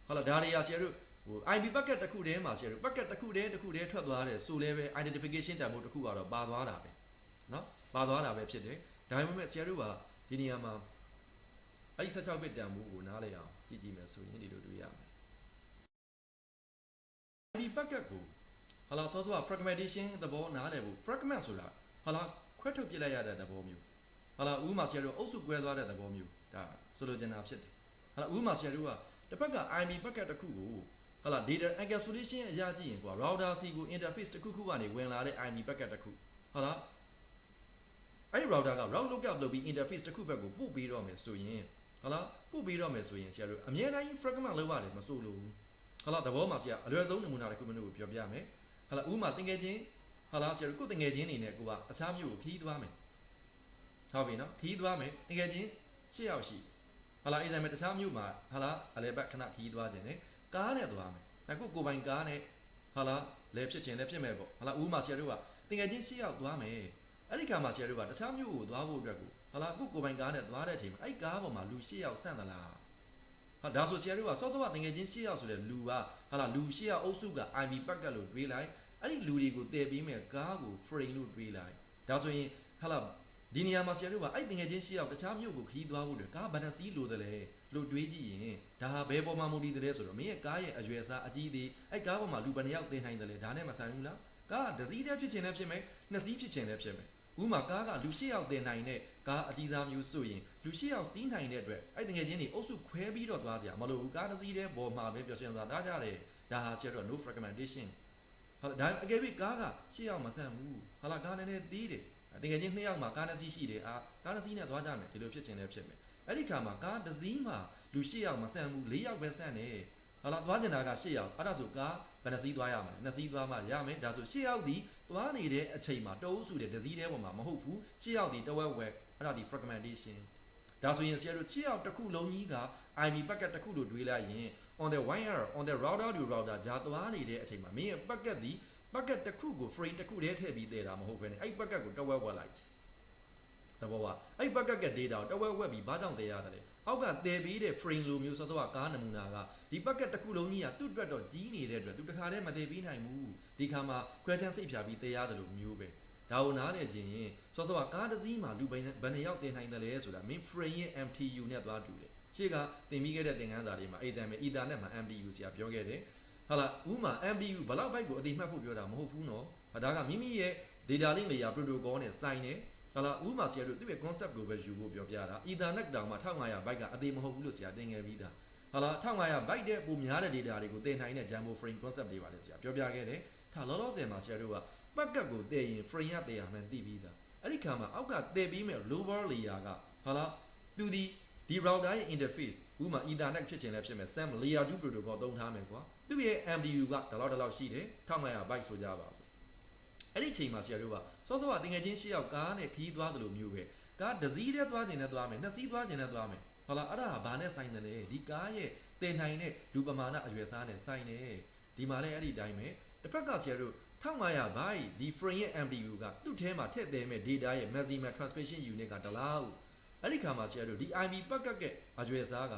ဟာလားဒါတွေရာဆရာတို့ဟို IP packet တစ်ခုတည်းမှာဆရာတို့ packet တစ်ခုတည်းထွက်သွားတယ်ဆိုလဲပဲ identification တန်ဖိုးတစ်ခုကတော့ပါသွားတာပဲเนาะပါသွားတာပဲဖြစ်တယ်ဒါပေမဲ့ဆရာတို့ကဒီနေရာမှာအဲ့ဒီ16 bit တန်ဖိုးကိုနားလည်အောင်ကြည့်ကြည့်မယ်ဆိုရင်ဒီလိုတွေ့ရမယ် IP packet ကိုဟာလားစောစောက fragmentation သဘောနားလည်ဖို့ fragment ဆိုတာဟာလားခွဲထုတ်ပြလိုက်ရတဲ့သဘောမျိုးဟာလားဥပမာဆရာတို့အုပ်စုကွဲသွားတဲ့သဘောမျိုးဒါဆိုလိုချင်တာဖြစ်တယ်ဟာလားဥပမာဆရာတို့ကတစ်ဖက်က IP packet တစ်ခုကိုဟာလား data encapsulation အရာကြည့်ရင်ကွာ router C ကို interface တစ်ခုခုကနေဝင်လာတဲ့ IP packet တစ်ခုဟာလားအဲ့ဒီ router က route lookup လုပ်ပြီး interface တစ်ခုဘက်ကိုပို့ပေးတော့မယ်ဆိုရင်ဟာလားပို့ပေးတော့မယ်ဆိုရင်ဆရာတို့အမြဲတမ်း fragment လုပ်ရတယ်မဆိုလို့ဟာလားသဘောမှာဆရာအလွယ်ဆုံးနမူနာတစ်ခုမျိုးကိုပြောပြမယ်ဟာလားဥပမာတင်ငယ်ချင်းဟာလားဆရာတို့ကိုတင်ငယ်ချင်းနေနဲ့ကိုကအခြားမျိုးကိုခီးသွားမယ်ဟုတ်ပြီနော်ခီးသွားမယ်တင်ငယ်ချင်း6ယောက်ရှိဟာလားအဲ့ဒါမဲ့တခြားမျိုးမှာဟာလားအလဲဘက်ခဏခီးသွားခြင်းနဲ့ကားနဲ့သွားမယ်အခုကိုပိုင်ကားနဲ့ဟာလားလဲဖြစ်ခြင်းလဲဖြစ်မယ်ပေါ့ဟာလားဥပမာဆရာတို့ကတင်ငယ်ချင်း6ယောက်သွားမယ်ဟ အဲ့ဒီခါမှာဆရာတို့ကတခြားမျိုးကိုသွားဖို့အတွက်ကိုဟာလားအခုကိုပိုင်ကားနဲ့သွားတဲ့အချိန်မှာအဲ့ကားပေါ်မှာလူ၈ယောက်ဆန့်သလားဟာဒါဆိုဆရာတို့ကစောစောကတငယ်ချင်း၈ယောက်ဆိုတဲ့လူကဟာလားလူ၈ယောက်အုပ်စုက IB ပတ်ကတ်လို့တွေးလိုက်အဲ့ဒီလူတွေကိုတည်ပြီးမဲ့ကားကို frame လို့တွေးလိုက်ဒါဆိုရင်ဟာလားဒီနေရာမှာဆရာတို့ကအဲ့တငယ်ချင်း၈ယောက်တခြားမျိုးကိုခီးသွားဖို့အတွက်ကားဘယ်နှစီးလိုတယ်လဲလို့တွေးကြည့်ရင်ဒါဟာဘယ်ပေါ်မှာမူတည်တယ်ဆိုတော့မင်းရဲ့ကားရဲ့အရွယ်အစားအကြီးသေးအဲ့ကားပေါ်မှာလူဘယ်နှယောက်တင်နိုင်တယ်လဲဒါနဲ့မဆိုင်ဘူးလားကားကတစ်စီးတည်းဖြစ်ချင်လည်းဖြစ်မယ်နှစ်စီးဖြစ်ချင်လည်းဖြစ်မယ်ဥမာကားကလူ၈ယောက်တင်နိုင်တဲ့ကားအကြီးစားမျိုးဆိုရင်လူ၈ယောက်စီးနိုင်တဲ့အတွက်အဲ့တကယ်ချင်းတွေအုပ်စုခွဲပြီးတော့သွားကြမလို့ကားတစ်စီးတည်းပေါ်မှာပဲပျော်ရွှင်စွာတားကြတယ်ဒါဟာဆရာတို့ no recommendation ဟုတ်ဒါအကယ်၍ကားက၈ယောက်မဆန့်ဘူးဟာလာကားနဲ့တီးတယ်တကယ်ချင်း2ယောက်မှာကားတစ်စီးရှိတယ်ကားတစ်စီးနဲ့သွားကြမယ်ဒီလိုဖြစ်ချင်လည်းဖြစ်မယ်အဲ့ဒီခါမှာကားတစ်စီးမှာလူ၈ယောက်မဆန့်ဘူး4ယောက်ပဲဆန့်တယ်ဟာလာသွားကျင်တာက8ယောက်အဲ့ဒါဆိုကားဘယ်နှစီးသွားရမလဲ2စီးသွားမှရမယ်ဒါဆို8ယောက်ဒီသွားနေတဲ့အချိန်မှာတအုပ်စုတဲ့တစ်စီးတည်းပေါ်မှာမဟုတ်ဘူး8ယောက်ဒီတဝက်ဝက်အဲ့ဒါဒီ fragmentation ဒါဆိုရင်ဆရာတို့6ယောက်တစ်ခုလုံးကြီးက IB packet တစ်ခုလို့တွေးလိုက်ရင် on the wire on the router to router ဂျာသွားနေတဲ့အချိန်မှာမင်းရဲ့ packet ဒီ packet တစ်ခုကို frame တစ်ခုတည်းထည့်ပြီးတည်တာမဟုတ်ဘဲနဲ့အဲ့ packet ကိုတဝက်ဝက်လိုက်တဘောကအဲ့ packet က data ကိုတဝက်ဝက်ပြီးဘာကြောင့်တည်ရတယ်လဲအောက်ကတည်ပြီးတဲ့ frame လိုမျိုးစောစောကကားနမူနာကဒီ packet တစ်ခုလုံးကြီးကသူ့အတွက်တော့ကြီးနေတဲ့အတွက်သူတခါတည်းမတည်ပြီးနိုင်ဘူးဒီခါမှာခွဲချမ်းစိတ်ဖြာပြီးတည်ရတယ်လို့မျိုးပဲဒါကိုနားလည်ခြင်းရင်စောစောကကားတစ်စီးမှာလူဘယ်နှယောက်တည်နိုင်တယ်လဲဆိုတာ main frame ရဲ့ MTU နဲ့သွားတူတယ်ရှေ့ကသင်ပြီးခဲ့တဲ့သင်ခန်းစာတွေမှာ example ethernet မှာ MTU ဆရာပြောခဲ့တယ်ဟာလားဥမာ MTU ဘလောက်ဘိုက်ကိုအတိမှတ်ဖို့ပြောတာမဟုတ်ဘူးနော်ဒါကမိမိရဲ့ data link layer protocol နဲ့ဆိုင်နေဟာလားဥမာဆရာတို့သူ့ရဲ့ concept ကိုပဲယူဖို့ပြောပြတာ ethernet တောင်မှ1500 byte ကအသေးမဟုတ်ဘူးလို့ဆရာသင်ခဲ့ပြီးသားဟာလား1500 byte တဲ့ပုံများတဲ့ data တွေကိုသင်နိုင်တဲ့ jumbo frame concept တွေပါလေဆရာပြောပြခဲ့တယ်ဒါလောလောဆယ်မှာဆရာတို့က packet ကိုတည်ရင် frame ရတည်ရမှန်းသိပြီးသားအဲ့ဒီခါမှာအောက်ကတည်ပြီးမဲ့ lower layer ကဟာလားသူဒီrouter ရဲ့ interface ဥမာ ethernet ဖြစ်ချင်လည်းဖြစ်မယ် SAM layer 2 protocol သုံးထားမယ်ကွာသူ့ရဲ့ MDU ကဒီလောက်ရှိတယ်1500 byte ဆိုကြပါစို့အဲ့ဒီချိန်မှာဆရာတို့ကစောစောကတင်ငယ်ချင်း၈ယောက်ကားနဲ့ခီးသွားသလိုမျိုးပဲကားတစ်စီးတည်းသွားခြင်းနဲ့သွားမယ်နှစ်စီးသွားခြင်းနဲ့သွားမယ်ဟုတ်လားအဲ့ဒါကဘာနဲ့ဆိုင်တယ်လဲဒီကားရဲ့တင်နိုင်တဲ့လူပမာဏအရွယ်စားနဲ့ဆိုင်တယ်ဒီမှာလည်းအဲ့ဒီတိုင်းပဲတစ်ဖက်ကဆရာတို့1500 byte ဒီ frame ရဲ့ MDU ကသူ့ထဲမှာထည့်သွင်းမဲ့ data ရဲ့ maximum transmission unit ကတလားအဲ့ဒီခါမှာဆရာတို့ဒီ IB packet ကအရွယ်စားက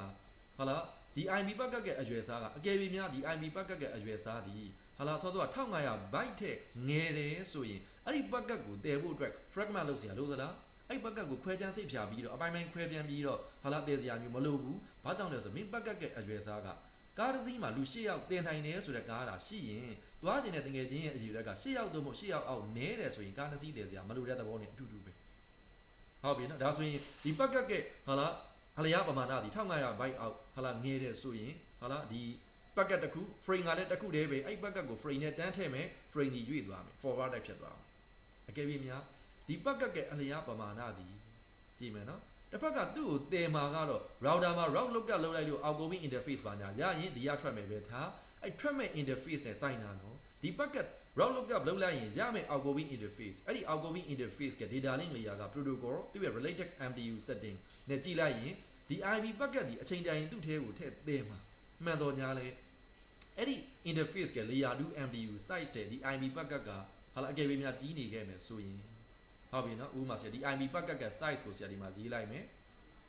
ဟာလားဒီ IB packet ကအရွယ်စားကအကယ်၍များဒီ IB packet ကအရွယ်စားဒီဟာလားစောစောက1500 byte ထက်ငယ်တယ်ဆိုရင်အဲ့ဒီ packet ကိုတည်ဖို့အတွက် fragment လုပ်เสียလို့သလားအဲ့ packet ကိုခွဲခြမ်းစိတ်ဖြာပြီးတော့အပိုင်းပိုင်းခွဲပြန်ပြီးတော့ဟာလားတည်စရာမျိုးမလိုဘူးဘာကြောင့်လဲဆိုမင်း packet ကအရွယ်စားကကားတစ်စီးမှာလူ၈ယောက်တင်နိုင်တယ်ဆိုတဲ့ကားတာရှိရင်သွားကျင်တဲ့တငယ်ချင်းရဲ့အယူရက်က၈ယောက်သို့မဟုတ်၈ယောက်အောက်နဲတယ်ဆိုရင်ကားတစ်စီးတည်စရာမလိုတဲ့သဘောနဲ့အတူတူပဲဟုတ်ပြီနော်ဒါဆိုရင်ဒီ packet ကဟာလားအလျားပမာဏဒီ1500 byte အောက်ဟာလားငယ်တယ်ဆိုရင်ဟာလားဒီ packet တစ်ခု frame ကလည်းတစ်ခုတည်းပဲအဲ့ packet ကို frame နဲ့တန်းထည့်မယ် frame ကြီးရွေ့သွားမယ် forward တိုက်ဖြစ်သွားမယ်အကယ်၍များဒီ packet ကအလျားပမာဏဒီကြည့်မယ်နော်တစ်ဖက်ကသူ့ကိုတည်မှာကတော့ router မှာ route lookup လုပ်လိုက်လို့ outgoing interface ပါညာရရင်ဒီရထွက်မယ်ပဲထားအဲ့ထွက်မဲ့ interface နဲ့စိုက်တာနော်ဒီ packet route lookup လုပ်လိုက်ရင်ရမယ် outgoing interface အဲ့ဒီ outgoing interface က data link layer က protocol သူ့ရဲ့ related MTU setting နဲ့ကြည့်လိုက်ရင်ဒီ IB packet ဒီအချိန်တိုင်းသူ့ထဲကိုထည့်သင်မှာမှန်တော့ညာလဲအဲ့ဒီ interface က layer 2 MTU size တဲ့ဒီ IB packet ကဟာလာအကယ်၍များကြီးနေခဲ့မယ်ဆိုရင်ဟုတ်ပြီနော်ဥပမာဆရာဒီ IB packet က size ကိုဆရာဒီမှာရေးလိုက်မယ်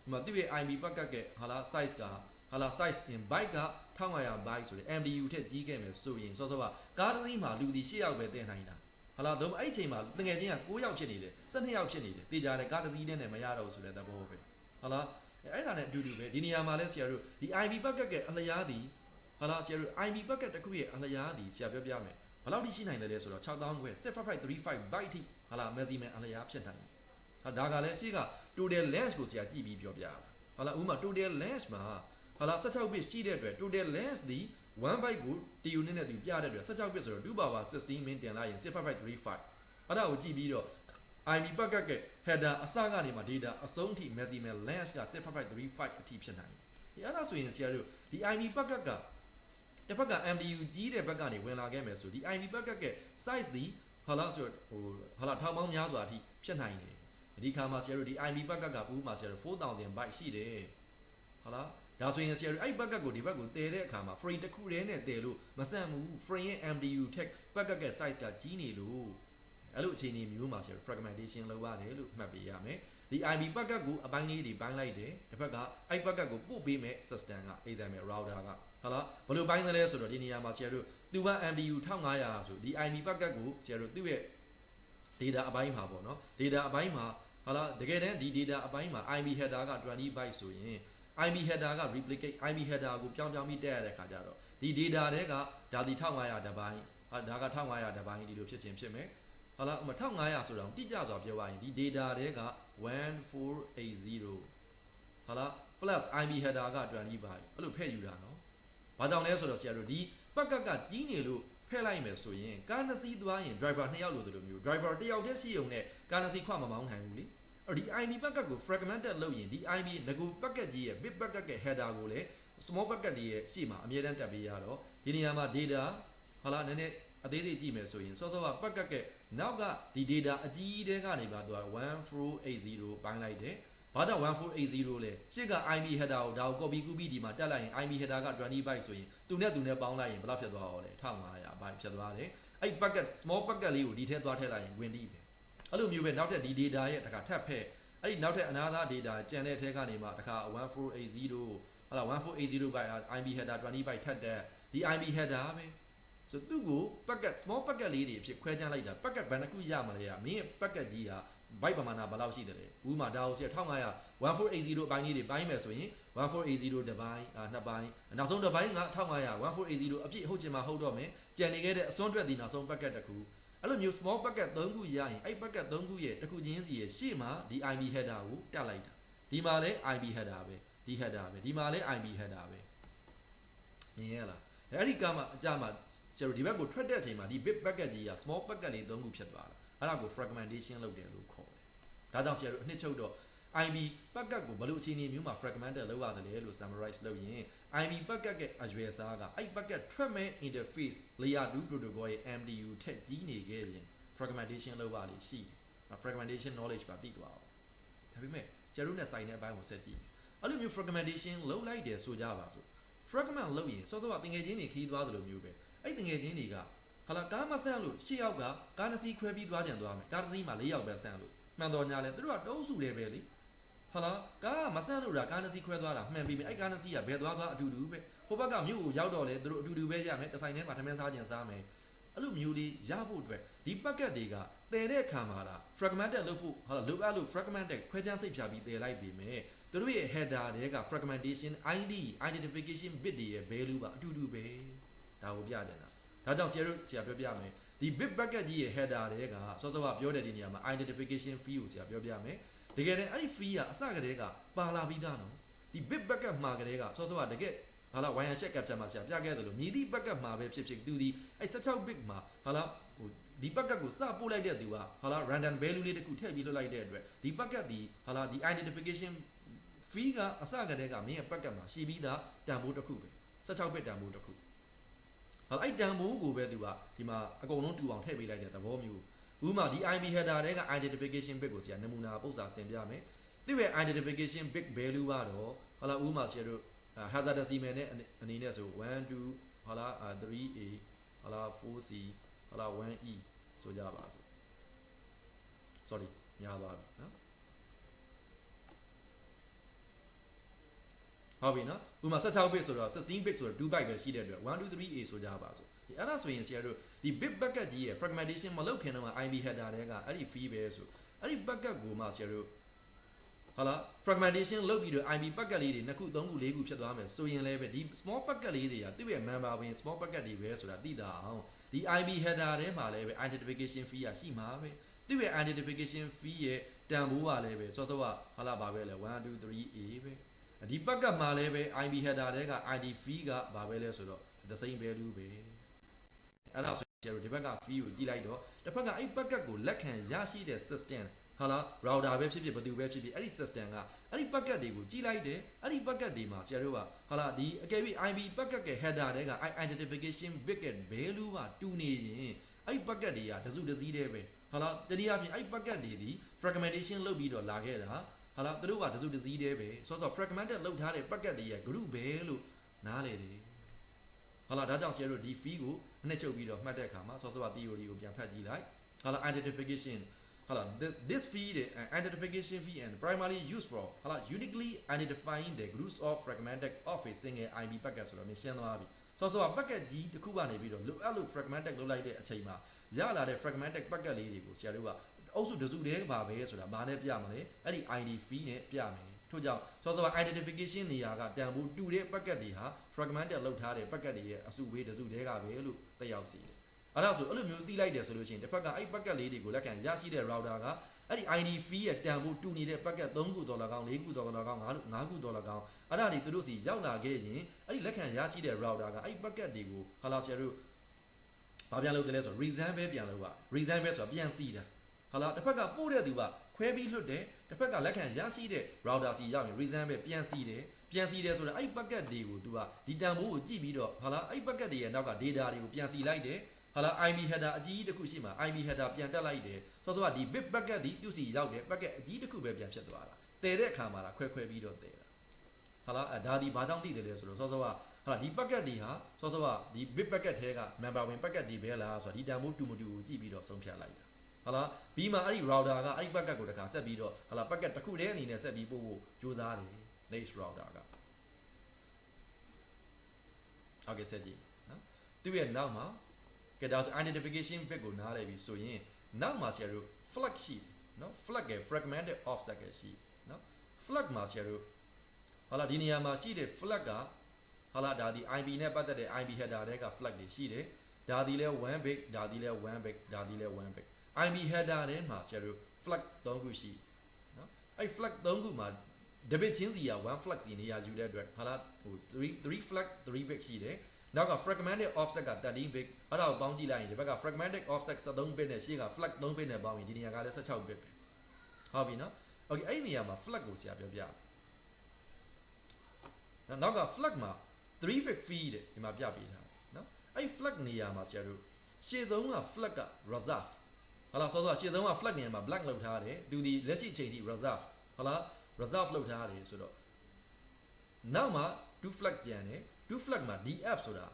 ဒီမှာသူ့ရဲ့ IB packet ကဟာလာ size ကဟာလာ size in byte က1500 byte ဆိုတဲ့ MTU ထက်ကြီးခဲ့မယ်ဆိုရင်စောစောကကားတစ်စီးမှာလူဒီ8ယောက်ပဲတင်နိုင်တာဟာလာတော့အဲ့ချိန်မှာတကယ်ချင်းက9ယောက်ဖြစ်နေတယ်12ယောက်ဖြစ်နေတယ်တေချာတယ်ကားတစ်စီးနဲ့မရတော့ဘူးဆိုတဲ့သဘောပဲဟာလာအဲ့ဒါနဲ့အတူတူပဲဒီနေရာမှာလဲဆရာတို့ဒီ IB packet ကအလျားဒီဟာလာဆရာတို့ IB packet တစ်ခုရဲ့အလျားဒီဆရာပြောပြမယ်ဘယ်လောက်ထိရှိနိုင်တယ်လဲဆိုတော့6000ခွဲ65535 byte ထိဟာလာ maximum အလျားဖြစ်နိုင်တယ်ဒါကလည်းရှိက total length ကိုဆရာကြည့်ပြီးပြောပြတာဟာလာဥမာ total length မှာဟာလာ16 bit ရှိတဲ့အတွက် total length ဒီ1 byte ကို TU နဲ့သူပြတဲ့အတွက်16 bit ဆိုတော့2 power 16 min တင်လိုက်ရင်65535အဲ့ဒါကိုကြည့်ပြီးတော့ IB packet က header အစကနေမှ data အဆုံးထိ maximum length က65535အထိဖြစ်နိုင်တယ်အဲ့ဒါဆိုရင်ဆရာတို့ဒီ IB packet ကတစ်ဖက်က MDU ကြီးတဲ့ဘက်ကနေဝင်လာခဲ့မယ်ဆိုဒီ IB packet က size ဒီဟာလာဆိုဟာလာထောင်ပေါင်းများစွာအထိဖြစ်နိုင်တယ်ဒီခါမှာဆရာတို့ဒီ IB packet ကဥပမာဆရာတို့4000 byte ရှိတယ်ဟာလာဒါဆိုရင်ဆရာတို့အဲ့ packet ကိုဒီဘက်ကိုတည်တဲ့အခါမှာ frame တစ်ခုတည်းနဲ့တည်လို့မဆန့်ဘူး frame ရဲ့ MDU ထက် packet က size ကကြီးနေလို့ အဲ့လိုအခြေအနေမျိုးမှာဆရာတို့ fragmentation လုပ်ရတယ်လို့မှတ်ပေးရမယ်ဒီ IB packet ကိုအပိုင်းလေးတွေပိုင်းလိုက်တယ်တစ်ဖက်ကအဲ့ packet ကိုပို့ပေးမဲ့ system က example router ကဟုတ်လားဘယ်လိုပိုင်းသလဲဆိုတော့ဒီနေရာမှာဆရာတို့သူက MDU 1500ဆိုဒီ IB packet ကိုဆရာတို့သူ့ရဲ့ data အပိုင်းမှာပေါ့နော် data အပိုင်းမှာဟုတ်လားတကယ်တမ်းဒီ data အပိုင်းမှာ IB header က20 byte ဆိုရင် IB header က replicate IB header ကိုပြောင်းပြီးတက်ရတဲ့ခါကျတော့ဒီ data တွေကဒါဒီ1500တပိုင်းဒါက1500တပိုင်းဒီလိုဖြစ်ခြင်းဖြစ်မယ်ဟုတ်လား1500ဆိုတော့တိကျစွာပြောရရင်ဒီ data တွေက1480ဟုတ်လား plus IB header က20 byte အဲ့လိုဖဲ့ယူတာနော်ဘာကြောင့်လဲဆိုတော့ဆရာတို့ဒီ packet ကကြီးနေလို့ဖဲ့လိုက်မယ်ဆိုရင်ကားနှစ်စီးသွားရင် driver 2ယောက်လိုလိုမျိုး driver 1ယောက်တည်းရှိုံနဲ့ကားနှစ်စီးခွမမောင်းနိုင်ဘူးလေအဲ့ဒီ IB packet ကို fragmented လုပ်ရင်ဒီ IB ငကူ packet ကြီးရဲ့ big packet ရဲ့ header ကိုလည်း small packet တွေရဲ့ရှေ့မှာအမြဲတမ်းတက်ပေးရတော့ဒီနေရာမှာ data ဟုတ်လားနည်းနည်းအသေးသေးကြည့်မယ်ဆိုရင်စောစောက packet ရဲ့နောက်ကဒီ data အကြီးတဲကနေပါတော့1480ပိုင်းလိုက်တယ်ဘာကြောင့်1480လဲရှေ့က IB header ကိုဒါကို copy ကူးပြီးဒီမှာတက်လိုက်ရင် IB header က20 byte ဆိုရင်သူနဲ့ပေါင်းလိုက်ရင်ဘယ်လောက်ဖြစ်သွားအောင်လဲ1500 byte ဖြစ်သွားတယ်အဲ့ packet small packet လေးကိုဒီထဲသွားထည့်လိုက်ရင်ဝင်ပြီးပဲအဲ့လိုမျိုးပဲနောက်ထပ်ဒီ data ရဲ့တခါထပ်ဖက်အဲ့ဒီနောက်ထပ်အနာသား data ကျန်တဲ့ထဲကနေမှတခါ1480ဟုတ်လား1480 byte IB header 20 byte ထပ်တဲ့ဒီ IB header ပဲဆိုသူ့ကို packet small packet လေးတွေအဖြစ်ခွဲခြမ်းလိုက်တာ packet ဘယ်နှခုရမလဲကမင်းရဲ့ packet ကြီးက byte ပမာဏဘယ်လောက်ရှိတယ်လဲဥပမာဒါကို1500 1480အပိုင်းလေးတွေပိုင်းမယ်ဆိုရင်1480တစ်ပိုင်းနှစ်ပိုင်းနောက်ဆုံးတစ်ပိုင်းက1500 1480အပြည့်ဟုတ်ချင်မှဟုတ်တော့မယ်ကြံနေခဲ့တဲ့အစွန်းအတွက်ဒီနောက်ဆုံး packet တစ်ခုအဲ့လိုမျိုး small packet 3ခုရရင်အဲ့ packet 3ခုရဲ့တစ်ခုချင်းစီရဲ့ရှေ့မှာဒီ IB header ကိုတက်လိုက်တာဒီမှာလဲ IB header ပဲဒီ header ပဲဒီမှာလဲ IB header ပဲမြင်ရလားအဲ့ဒီကမှအကြမှာဆရာတို့ဒီဘက်ကိုထွက်တဲ့အချိန်မှာဒီ big packet ကြီးက small packet လေး3ခုဖြစ်သွားတာအဲ့ဒါကို fragmentation လုပ်တယ်လို့ခေါ်တယ်ဒါကြောင့်ဆရာတို့အနှစ်ချုပ်တော့ IB packet ကိုဘယ်လိုအခြေအနေမျိုးမှာ fragmented လုပ်ရတယ်လို့ summarize လုပ်ရင် IB packet ရဲ့အရွယ်အစားကအဲ့ packet ထွက်မဲ့ interface layer 2 protocol ရဲ့ MDU ထက်ကြီးနေခဲ့ရင် fragmentation လုပ်ရလိမ့်ရှိတယ် fragmentation knowledge ပါသိသွားအောင်ဒါပေမဲ့ဆရာတို့နဲ့ဆိုင်တဲ့အပိုင်းကိုဆက်ကြည့်အဲ့လိုမျိုး fragmentation လုပ်လိုက်တယ်ဆိုကြပါစို့ fragment လုပ်ရင်စောစောကတင်ငယ်ချင်းတွေခီးသွားသလိုမျိုးပဲအဲ့တင်ငယ်ချင်းတွေကဟာလာကားမဆန့်လို့6ယောက်ကကားနှစ်စီးခွဲပြီးသွားကြံသွားမယ်ကားတစ်စီးမှာ4ယောက်ပဲဆန့်လို့မှန်တော်ညာလဲသူတို့ကတုံးစုတယ်ပဲလေဟာလာကားမဆန့်လို့တာကားနှစ်စီးခွဲသွားတာမှန်ပြီမယ်အဲ့ကားနှစ်စီးကဘယ်သွားအတူတူပဲဟိုဘက်ကမြို့ကိုရောက်တော့လဲသူတို့အတူတူပဲရမယ်တစ်ဆိုင်ထဲမှာထမင်းစားကြံစားမယ်အဲ့လိုမျိုးလေးရဖို့အတွက်ဒီ packet တွေကတည်တဲ့ခံမှာလား fragmented လုပ်ဖို့ဟာလာလုပ်အဲ့လို fragmented ခွဲခြားစိတ်ဖြာပြီးတည်လိုက်ပြီမယ်သူတို့ရဲ့ header တွေက fragmentation ID identification bit တွေရဲ့ value ကအတူတူပဲဒါကိုပြတယ်လားဒါကြောင့်ဆရာပြောပြမယ်ဒီ bit bucket ကြီးရဲ့ header တွေကစောစောကပြောတဲ့ဒီနေရာမှာ identification fee ကိုဆရာပြောပြမယ်တကယ်တမ်းအဲ့ဒီ fee ကအစကတည်းကပါလာပြီးသားနော်ဒီ bit bucket မှာကတည်းကစောစောကတကယ်ဟာလာ wire check capture မှာဆရာပြခဲ့တယ်လို့မြည်သည့် bucket မှာပဲဖြစ်သူဒီအဲ့16 bit မှာဟာလာဟိုဒီ bucket ကိုစပို့လိုက်တဲ့သူကဟာလာ random value လေးတစ်ခုထည့်ပြီးလွှတ်လိုက်တဲ့အတွက်ဒီ bucket ဒီဟာလာဒီ identification fee ကအစကတည်းကမင်းရဲ့ packet မှာရှိပြီးသားတန်ဖိုးတစ်ခုပဲ16 bit တန်ဖိုးတစ်ခုအဲ့တန်ဖိုးကိုပဲသူကဒီမှာအကုန်လုံးတူအောင်ထည့်ပေးလိုက်တဲ့သဘောမျိုးဥပမာဒီ IB header တွေက identification bit ကိုဆရာနမူနာပုံစံဆင်ပြမယ်သူ့ရဲ့ identification bit value ကတော့ဟာလာဥပမာဆရာတို့ hexadecimal နဲ့အနေနဲ့ဆို1 2ဟာလာ 3A ဟာလာ 4C ဟာလာ 1E ဆိုကြပါစို့ sorry များသွားပြီနော်ဟုတ်ပြီနော်ဥပမာ16 bit ဆိုတော့16 bit ဆိုတော့2 byte ပဲရှိတဲ့အတွက်1 2 3A ဆိုကြပါစို့ဒီအဲ့ဒါဆိုရင်ဆရာတို့ဒီ bit bucket ကြီးရဲ့ fragmentation မလုပ်ခင်တော့ IB header တွေကအဲ့ဒီ fee ပဲဆိုအဲ့ဒီ bucket ကိုမှဆရာတို့ဟာလာ fragmentation လုပ်ပြီးတော့ IB bucket လေးတွေ2ခု3ခု4ခုဖြစ်သွားမယ်ဆိုရင်လည်းပဲဒီ small bucket လေးတွေကသူ့ရဲ့ member ဝင် small bucket တွေပဲဆိုတာသိတာအောင်ဒီ IB header ထဲမှာလည်းပဲ identification fee ရရှိမှာပဲသူ့ရဲ့ identification fee ရဲ့တန်ဖိုးကလည်းပဲစောစောကဟာလာပါပဲလေ1 2 3A ပဲဒီ packet မှာလည်းပဲ IB header တွေက ID fee ကဘာပဲလဲဆိုတော့ the same value ပဲအဲ့ဒါဆိုရင်ဒီဘက်က fee ကိုကြည့်လိုက်တော့တစ်ဖက်ကအဲ့ packet ကိုလက်ခံရရှိတဲ့ system ဟာလာ router ပဲဖြစ်ဖြစ်ဘယ်သူပဲဖြစ်ဖြစ်အဲ့ဒီ system ကအဲ့ဒီ packet တွေကိုကြည့်လိုက်တယ်အဲ့ဒီ packet တွေမှာဆရာတို့ကဟာလာဒီအကယ်၍ IB packet ရဲ့ header တွေက identification bit ရဲ့ value ကတူနေရင်အဲ့ packet တွေကတစုတစည်းတည်းပဲဟာလာတနည်းအားဖြင့်အဲ့ packet တွေဒီ fragmentation လုပ်ပြီးတော့လာခဲ့တာဟာလာသူတို့ကတစုတစည်းတည်းပဲဆိုတော့ fragmented လုပ်ထားတဲ့ packet တွေရဲ့ group ပဲလို့နားလေတယ်ဟာလာဒါကြောင့်ဆရာတို့ဒီ fee ကိုနှစ်ချုပ်ပြီးတော့မှတ်တဲ့အခါမှာစောစောက theory ကိုပြန်ဖတ်ကြည့်လိုက်ဟ hala identification hala this fee identification fee and primarily used for hala uniquely identifying the groups of fragmented of a single IB packet ဆိုတော့မြင်ရှင်းသွားပြီဆိုတော့ packet ကြီးတစ်ခုကနေပြီးတော့လိုအပ်လို့ fragmented လုပ်လိုက်တဲ့အချိန်မှာရလာတဲ့ fragmented packet လေးတွေကိုဆရာတို့ကအုပ်စုတစုတည်းပါပဲဆိုတာဘာနဲ့ပြမလဲအဲ့ဒီ ID fee နဲ့ပြမယ်ထို့ကြောင့်ဆိုတော့ identification နေရာကတန်ဖိုးတူတဲ့ packet တွေဟာ fragmented လုပ်ထားတဲ့ packet တွေရဲ့အစုဝေးတစုတည်းကပဲလို့သက်ရောက်စီတယ်အဲ့ဒါဆိုအဲ့လိုမျိုးသိလိုက်တယ်ဆိုလို့ရှိရင်တစ်ဖက်ကအဲ့ packet လေးတွေကိုလက်ခံရရှိတဲ့ router ကအဲ့ဒီ ID fee ရဲ့တန်ဖိုးတူနေတဲ့ packet 3ခု$ကောင်း4ခု$ကောင်း5ခု$ကောင်းအဲ့ဒါတွေသူတို့စီရောက်လာခဲ့ရင်အဲ့ဒီလက်ခံရရှိတဲ့ router ကအဲ့ packet တွေကိုဟာလာဆရာတို့ဘာပြန်လုပ်တယ်လဲဆိုတော့ reason ပဲပြန်လုပ်ပါ reason ပဲဆိုတာပြန်စီတာဟာလာတစ်ဖက်ကပို့တဲ့သူကခွဲပြီးလွတ်တယ်တစ်ဖက်ကလက်ခံရရှိတဲ့ router စီရောက်ရင် reason ပဲပြန်စီတယ်ဆိုတော့အဲ့ packet တွေကိုသူကဒီတန်ဖိုးကိုကြည့်ပြီးတော့ဟာလာအဲ့ packet တွေရဲ့နောက်က data တွေကိုပြန်စီလိုက်တယ်ဟာလာ IB header အကြီးတစ်ခုရှိမှာ IB header ပြန်တက်လိုက်တယ်ဆိုတော့ဒီ bit packet ဒီသူစီရောက်တယ် packet အကြီးတစ်ခုပဲပြန်ဖြစ်သွားတာတည်တဲ့အခါမှာခွဲပြီးတော့တည်တာဟာလာဒါဒီဘာကြောင့်တည်တယ်လဲဆိုတော့ဟာလာဒီ packet တွေဟာဒီ bit packet ထဲက member ဝင် packet တွေပဲလားဆိုတော့ဒီတန်ဖိုးတူမတူကိုကြည့်ပြီးတော့ဆုံးဖြတ်လိုက်တာဟာလာပြီးမှအဲ့ဒီ router ကအဲ့ဒီ packet ကိုတခါဆက်ပြီးတော့ဟာလာ packet တစ်ခုတည်းအနေနဲ့ဆက်ပြီးပို့ဖို့ကြိုးစားတယ် next router ကဟုတ်ကဲ့ဆက်ကြည့်နော်သူ့ရဲ့နောက်မှာကဲဒါဆို identification bit ကိုနားလည်ပြီဆိုရင်နောက်မှာဆရာတို့ flag ရှိနော် flag ရဲ့ fragmented offset ရဲ့ရှိနော် flag မှာဆရာတို့ဟာလာဒီနေရာမှာရှိတဲ့ flag ကဟာလာဒါဒီ IB နဲ့ပတ်သက်တဲ့ IB header တွေက flag တွေရှိတယ်ဒါဒီလဲ1 bit ဒါဒီလဲ1 bit ဒါဒီလဲ1 bit IB header ထဲမှာဆရာတို့ flag 3ခုရှိနော်အဲ့ flag 3ခုမှာတဘစ်ချင်းစီက1 flag စီနေရာယူတဲ့အတွက်ဟာလာဟို3 flag 3 bit ရှိတယ်နောက်က fragmented offset က13 bit အဲ့ဒါကိုပေါင်းကြည့်လိုက်ရင်ဒီဘက်က fragmented offset 13 bit နဲ့ရှေ့က flag 3 bit နဲ့ပေါင်းရင်ဒီနေရာကလည်း16 bit ပဲဟုတ်ပြီနော် okay အဲ့ဒီနေရာမှာ flag ကိုဆရာပြောပြနောက်က flag မှာ3 bit fee တဲ့ဒီမှာပြပေးထားနော်အဲ့ flag နေရာမှာဆရာတို့ရှေ့ဆုံးက flag က reserve ဟုတ်လားရှေ့ဆုံးက flag နေရာမှာ black လောက်ထားတယ်သူဒီလက်ရှိချိန်ထိ reserve ဟုတ်လား reserve လောက်ထားတယ်ဆိုတော့နောက်မှာ2 flag ကျန်တယ်2 flag မှာ DF ဆိုတာ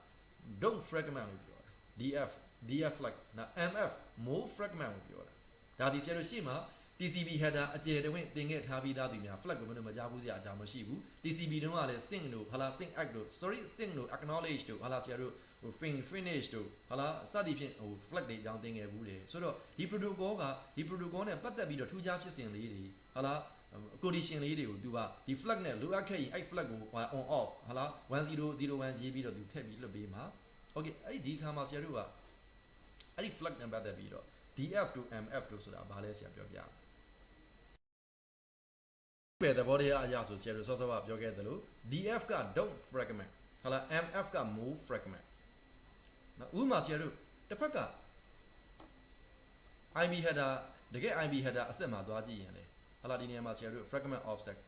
don't fragment လို့ပြောတာ DF flag နော် MF more fragment လို့ပြောတာဒါဒီဆရာတို့ရှေ့မှာ TCP header အကျယ်တဝင့်သင်ခဲ့ထားပြီးသားသူများ flag ကိုမလို့မကြားဘူးစရာအကြောင်းမရှိဘူး TCP တုန်းကလည်း sync တို့ဟာလာ sync act တို့ sync တို့ acknowledge တို့ဟာလာဆရာတို့ဟို finish တို့ဟာလာစသည်ဖြင့်ဟို flag တွေအကြောင်းသင်ခဲ့ဘူးလေဆိုတော့ဒီ protocol နဲ့ပတ်သက်ပြီးတော့ထူးခြားဖြစ်စဉ်လေးတွေဟာလာcondition လေးတွေကိုသူကဒီ flag နဲ့လိုအပ်ခဲ့ရင်အဲ့ flag ကို on off ဟာလား1001ရေးပြီးတော့သူထည့်ပြီးလွှတ်ပေးမှာ okay အဲ့ဒီခါမှာဆရာတို့ကအဲ့ဒီ flag နဲ့ပတ်သက်ပြီးတော့ DF to MF တို့ဆိုတာဘာလဲဆရာပြောပြပဲသဘောတရားအရာဆိုဆရာတို့စောစောကပြောခဲ့သလို DF က don't fragment ဟာလား MF က move fragment နော်ဥပမာဆရာတို့တစ်ဖက်က IB header တကယ် IB header အစစ်မှာသွားကြည့်ရင်လေဟာလာဒီနေရာမှာဆရာတို့ fragment offset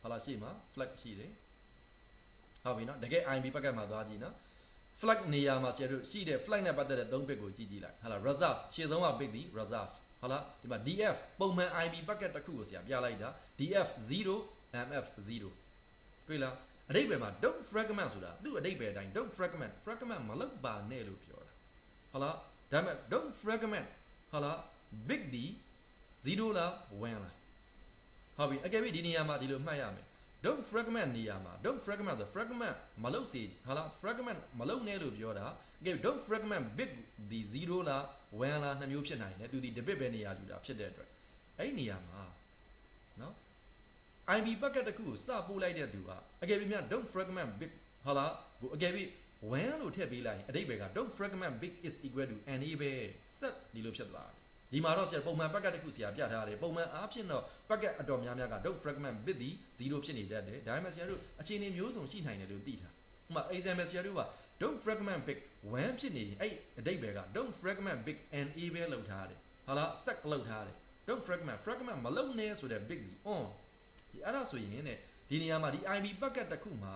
ဟာလာရှိမှာ flag ရှိတယ်ဟုတ်ပြီနော်တကယ် IB packet မှာသွားကြည့်နော် flag နေရာမှာဆရာတို့ရှိတဲ့ flag နဲ့ပတ်သက်တဲ့3 bit ကိုကြည့်လိုက်ဟာလာ reserve ရှေ့ဆုံးက bit ဒီ reserve ဟာလာဒီမှာ DF ပုံမှန် IB packet တစ်ခုကိုဆရာပြလိုက်တာ DF 0 MF 0တွေ့လားအဓိပ္ပာယ်မှာ don't fragment ဆိုတာသူ့အဓိပ္ပာယ်အတိုင်း don't fragment မလုပ်ပါနဲ့လို့ပြောတာဟာလာဒါပေမဲ့ don't fragment ဟာလာ big ဒီ0လား1လားဟုတ်ပြီအကယ်၍ဒီနေရာမှာဒီလိုမှတ်ရမယ် don't fragment နေရာမှာ don't fragment ဆို fragment မလုပ်စေဟာလား fragment မလုပ်နဲ့လို့ပြောတာအကယ် don't fragment bit ဒီ0လား1လားနှစ်မျိုးဖြစ်နိုင်တယ်သူဒီ bit ပဲနေရာယူတာဖြစ်တဲ့အတွက်အဲ့ဒီနေရာမှာနော် IB packet တစ်ခုကိုစပို့လိုက်တဲ့သူကအကယ်၍များ don't fragment bit ဟာလားကိုအကယ်၍1လို့ထည့်ပေးလိုက်ရင်အဓိပ္ပာယ်က don't fragment bit is equal to NA ပဲ set ဒီလိုဖြစ်သွားတယ်ဒီမှာတော့ဆရာပုံမှန် packet တစ်ခုဆရာပြထားတယ်ပုံမှန်အားဖြင့်တော့ packet အတော်များများက don't fragment bit ဒီ0ဖြစ်နေတတ်တယ်ဒါပေမဲ့ဆရာတို့အခြေအနေမျိုးစုံရှိနိုင်တယ်လို့သိထားဥပမာ example ဆရာတို့က don't fragment bit 1ဖြစ်နေရင်အဲ့အဓိပ္ပာယ်က don't fragment bit NA ပဲလောက်ထားတယ်ဟာလား set လောက်ထားတယ် don't fragment မလောက်နဲ့ဆိုတဲ့ bit ဒီ on ဒီအဲ့ဒါဆိုရင်ဒီနေရာမှာဒီ IB packet တစ်ခုမှာ